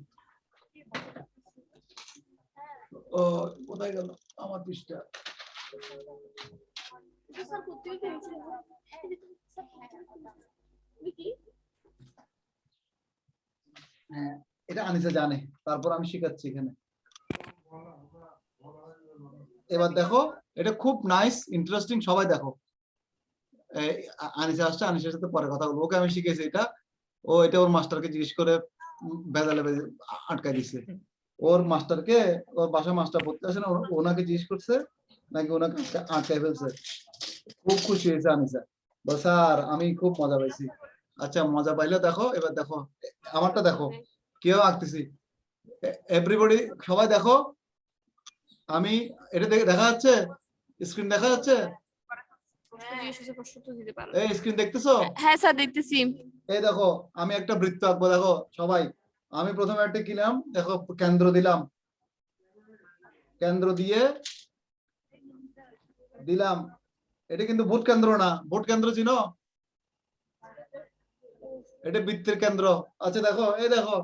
Speaker 1: ও কোথায় গেল আমার পৃষ্ঠা? হ্যাঁ এটা আনিসা জানে, তারপর আমি শিখাচ্ছি এখানে। এবার দেখো, এটা খুব নাইস ইন্টারেস্টিং, সবাই দেখো। আনিসা আসছে, আনিসার সাথে পরে কথা বলবো। ওকে আমি শিখেছি এটা, ও এটা ওর মাস্টারকে জিজ্ঞেস করে ভেজালে আটকাই দিচ্ছে। ওর মাস্টারকে, ওর বাসা মাস্টার পড়তে আসে না, ওনাকে জিজ্ঞেস করছে নাকি ওনাকে আটকাই ফেলছে। খুব খুশি হয়েছে আনিসা, বল স্যার আমি খুব মজা পাইছি। আচ্ছা মজা পাইলে দেখো, এবার দেখো আমারটা দেখো, কেউ আঁকতেছি, এভরিবডি সবাই দেখো। আমি এটা দেখা যাচ্ছে, স্ক্রিন দেখা যাচ্ছে, এই স্ক্রিন দেখতেছো?
Speaker 2: হ্যাঁ স্যার দেখতেছি।
Speaker 1: এই দেখো আমি একটা বৃত্ত আঁকবো, দেখো সবাই। আমি প্রথমে একটা কিলাম, দেখো কেন্দ্র দিলাম, কেন্দ্র দিয়ে দিলাম। এটা কিন্তু ভোট কেন্দ্র না, ভোট কেন্দ্র চিনো? এটা বৃত্তের কেন্দ্র। আচ্ছা দেখো, এই দেখো,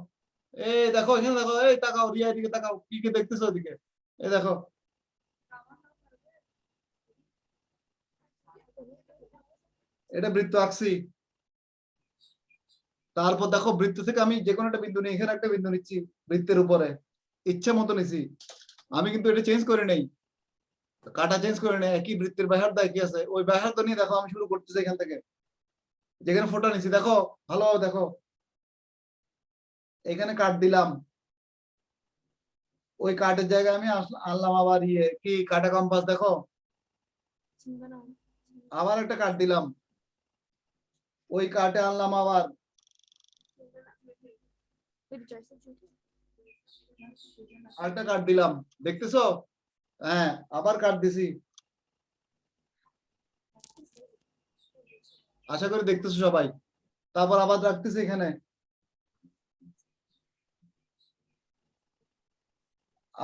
Speaker 1: এই দেখো এখানে দেখো, এই তাকাও রিয়া, এদিকে তাকাও, কি কি দেখতেছো ওদিকে? এই দেখো, এটা বৃত্ত আঁকছি। তারপর দেখো বৃত্ত থেকে আমি যে কোনো একটা বিন্দু নিই, এখানে একটা বিন্দু নিচ্ছি বৃত্তের উপরে, ইচ্ছা মতো নিছি। আমি কিন্তু এটা চেঞ্জ করে নেই, কাটা চেঞ্জ করে নেই, একই বৃত্তের ব্যাসার্ধ কি আছে, ওই ব্যাসার্ধ নিয়ে দেখো আমি শুরু করতেছি এখান থেকে, যেখানে ফোটা নিছি দেখো, ভালোভাবে দেখো, এখানে কাট দিলাম, ওই কাটের জায়গায় আমি আনলাম আবার কি কাটা কম্পাস, দেখো আবার একটা কাট দিলাম, ওই কাটে আনলাম আবার, আরেকটা কাট দিলাম, দেখতেছো? হ্যাঁ, আবার কাট দিছি, আশা করি দেখতেছো সবাই। তারপর আবার রাখতেছি এখানে,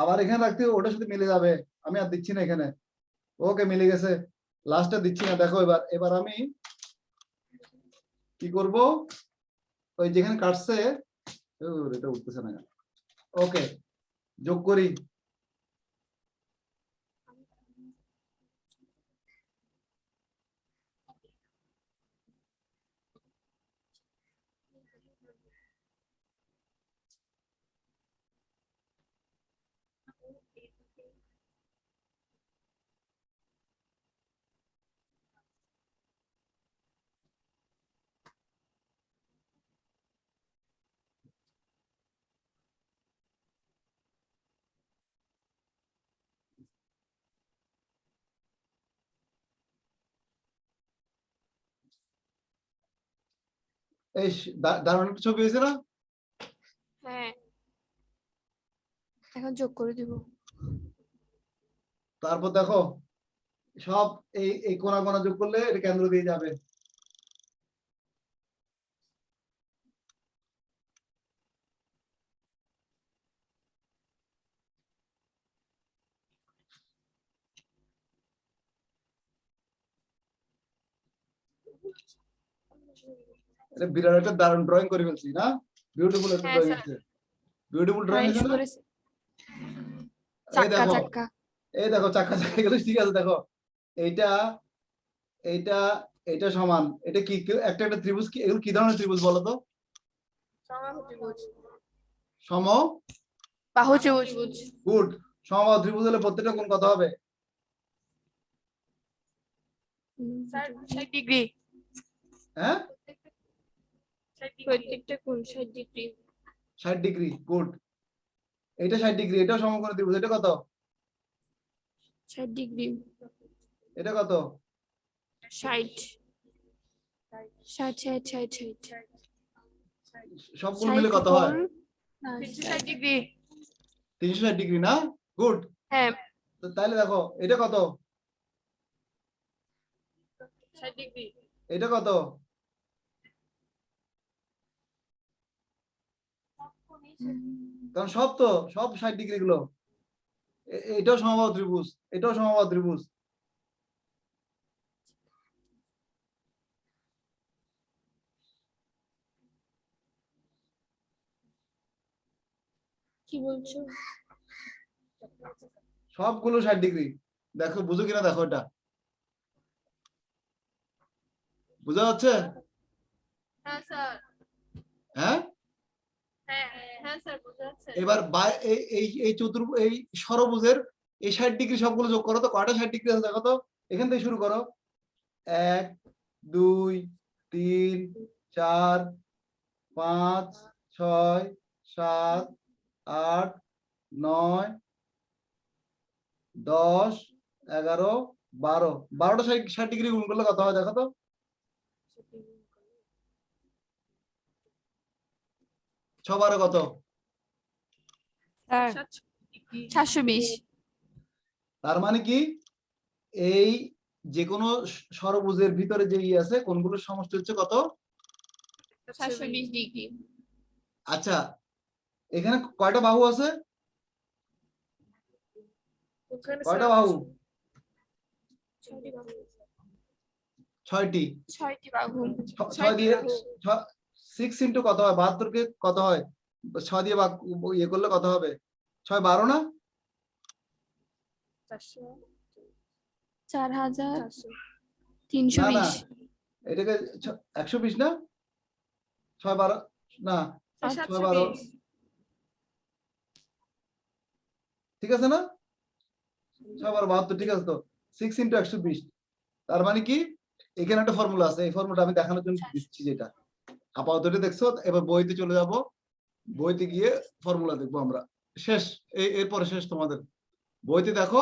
Speaker 1: আবার এখানে রাখতে ওটার সাথে মিলে যাবে, আমি আর দিচ্ছি না এখানে। ওকে, মিলে গেছে, লাস্টটা দিচ্ছি না। দেখো এবার এবার আমি কি করব, ওই যেখানে কাটছে, এটা উঠতেছে না, ওকে যোগ করি। এই দারুণ একটা ছবি হয়েছে না?
Speaker 2: হ্যাঁ, এখন যোগ করে দিব।
Speaker 1: তারপর দেখো সব এই কোনা কোনা যোগ করলে এটা কেন্দ্র দিয়ে যাবে। এটা বিরাট একটা দারুণ ড্রয়িং করে ফেলছি না? বিউটিফুল একটা
Speaker 2: হ্যাঁ
Speaker 1: ড্রয়িং
Speaker 2: স্যার।
Speaker 1: হচ্ছে, বিউটিফুল ড্রয়িং
Speaker 2: হ্যাঁ
Speaker 1: হচ্ছে না?
Speaker 2: করেছি।
Speaker 1: এই
Speaker 2: চাক্কা
Speaker 1: দেখো,
Speaker 2: চাক্কা।
Speaker 1: এই দেখো চাক্কা চাক্কা গেলে ঠিক আছে। দেখো এইটা এইটা এটা সমান, এটা কি একটা একটা ত্রিভুজ, কি এগুলো কি ধরনের ত্রিভুজ বলো তো? সম
Speaker 2: বাহু ত্রিভুজ।
Speaker 1: গুড। সমবাহু ত্রিভুজ হলে প্রত্যেকটা কোণ কত হবে?
Speaker 2: Sir 60 degree.
Speaker 1: হ্যাঁ,
Speaker 2: প্রত্যেকটা কোণ 60 ডিগ্রি।
Speaker 1: 60 degree, good. এটা 60 ডিগ্রি, এটাও সমকোণ ত্রিভুজ, এটা কত?
Speaker 2: 60 ডিগ্রি।
Speaker 1: এটা কত?
Speaker 2: 60 60 60 60
Speaker 1: সবগুলো মিলে কত হয়?
Speaker 2: 360 ডিগ্রি।
Speaker 1: 360 ডিগ্রি না? গুড।
Speaker 2: হ্যাঁ,
Speaker 1: তো তাহলে দেখো এটা কত?
Speaker 2: 60 ডিগ্রি।
Speaker 1: এটা কত? কারণ সব তো সব 60 ডিগ্রি গুলো, এটাও সমবাহু ত্রিভুজ, এটাও সমবাহু ত্রিভুজ।
Speaker 2: কি বলছো?
Speaker 1: সবগুলো 60 ডিগ্রি। দেখো বুঝো কিনা, দেখো এটা বুঝা যাচ্ছে?
Speaker 2: হ্যাঁ স্যার।
Speaker 1: হ্যাঁ,
Speaker 2: হ্যাঁ হ্যাঁ স্যার বোঝা যাচ্ছে।
Speaker 1: এবার এই এই এই এই ষড়ভুজের এই 60 ডিগ্রি সবগুলো যোগ করো তো, কয়টা 60 ডিগ্রি আছে দেখো তো। এখান থেকে শুরু করো, 1 2 3 4 5 6 7 8 9 10 11 12, 12টা 60 ডিগ্রি গুণ করলে কত হয় দেখো তো। ছবারে কত?
Speaker 4: স্যার
Speaker 2: 720।
Speaker 1: তার মানে কি এই যে কোনো ষড়ভুজের ভিতরে যে আছে কোনগুলোর সমষ্টি হচ্ছে কত?
Speaker 4: 720 ডিগ্রি।
Speaker 1: আচ্ছা, এখানে কয়টা বাহু আছে? কয়টা বাহু? 6টি।
Speaker 4: 6টি বাহু।
Speaker 1: 6 দিয়ে 6 ইন্টু কত হয়? 72 কে কত হয়? 6 দিয়ে ভাগ ইয়ে করলে কত হবে? 6 12 না?
Speaker 2: 4320
Speaker 1: না এটাকে 120 না? 6 12 না 6 12 ঠিক আছে না? 6 12 72 ঠিক আছে তো। 6 ইন্টু 120 তার মানে কি এখানে একটা ফর্মুলা আছে, এই ফর্মুলাটা আমি দেখানোর জন্য দিচ্ছি যেটা আপাতত এটা দেখছো। এবার বইতে চলে যাব, বইতে গিয়ে ফর্মুলা দেখবো আমরা। শেষ, এরপরে শেষ তোমাদের। বইতে দেখো,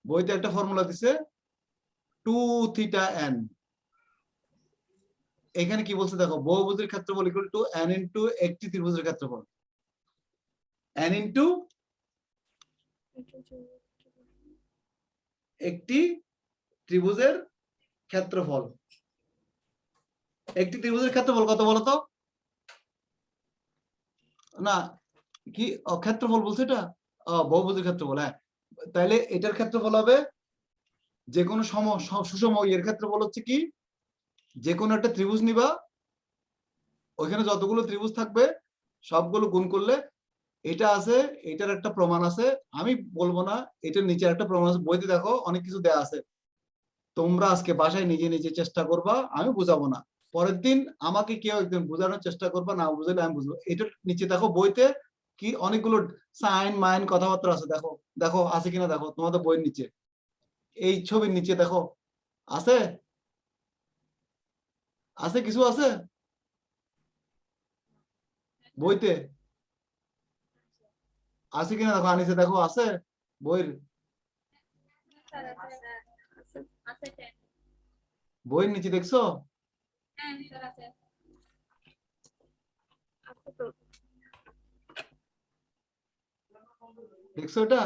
Speaker 1: বইতে একটা ফর্মুলা দিছে 2θn। এখানে কি বলছে দেখো, বহুভুজের ক্ষেত্রফল ইকুয়াল টু n ইনটু একটি ত্রিভুজের ক্ষেত্রফল। n ইনটু একটি ত্রিভুজের ক্ষেত্রফল। একটি ত্রিভুজের ক্ষেত্রফল কত বলতো? না কি ক্ষেত্রফল বলছে এটা? বহুভুজের ক্ষেত্রফল। হ্যাঁ, তাইলে এটার ক্ষেত্রফল হবে যে কোনো সুষম এর ক্ষেত্রফল হচ্ছে কি, যে কোনো একটা ত্রিভুজ নিবা, ওইখানে যতগুলো ত্রিভুজ থাকবে সবগুলো গুণ করলে এটা আছে। এটার একটা প্রমাণ আছে, আমি বলবো না, এটার নিচে একটা প্রমাণ আছে, বইতে দেখো অনেক কিছু দেয়া আছে। তোমরা আজকে বাসায় নিজে নিজে চেষ্টা করবা, আমি বুঝাবো না। পরের দিন আমাকে কেউ একদিন বোঝানোর চেষ্টা করবা, না বুঝলে আমি বুঝবো। এটার নিচে দেখো বইতে কি অনেকগুলো সাইন মাইন কথাবার্তা আছে, দেখো দেখো আছে কিনা দেখো তোমাদের বইয়ের নিচে, এই ছবির নিচে দেখো আছে, আছে কিছু আছে বইতে, আছে কিনা দেখো, আনিসে দেখো আছে বইয়ের, বইয়ের নিচে দেখছো? দেখছো এটা?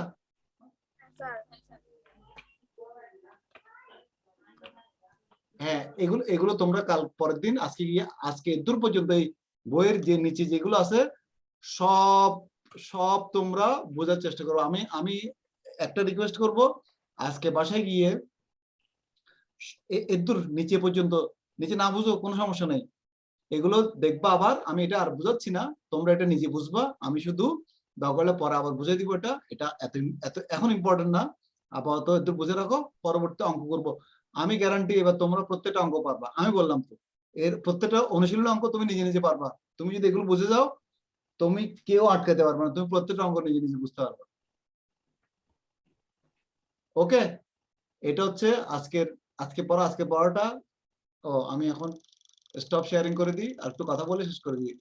Speaker 1: হ্যাঁ, এগুলো এগুলো তোমরা কাল পরের দিন আজকে গিয়ে আজকে দূর পর্যন্ত এই বইয়ের যে নিচে যেগুলো আছে সব সব তোমরা বোঝার চেষ্টা করো। আমি আমি একটা রিকোয়েস্ট করব, আজকে বাসায় গিয়ে এদূর নিচে পর্যন্ত, নিচে না বুঝো কোনো সমস্যা নেই, এগুলো দেখবা। আবার আমি এটা আর বুঝাচ্ছি না, তোমরা এটা নিজে বুঝবা, আমি শুধু দরকার হলে পরে আবার বুঝাই দিব। এটা এটা এত এত এখন ইম্পর্টেন্ট না, আপাতত একটু বুঝে রাখো, পরবর্তী অঙ্ক করব। আমি গ্যারান্টি এবার তোমরা প্রত্যেকটা অঙ্ক পারবা, আমি বললাম তো। এর প্রত্যেকটা অনুশীলন অঙ্ক তুমি নিজে নিজে পারবা। তুমি যদি এগুলো বুঝে যাও, তুমি কেউ আটকাতে পারবে না, তুমি প্রত্যেকটা অঙ্ক নিজে নিজে বুঝতে পারবা। ওকে, এটা হচ্ছে আজকের আজকে পড়াটা। ও আমি এখন স্টপ শেয়ারিং করে দিই আর একটু কথা বলে শেষ করে দিই।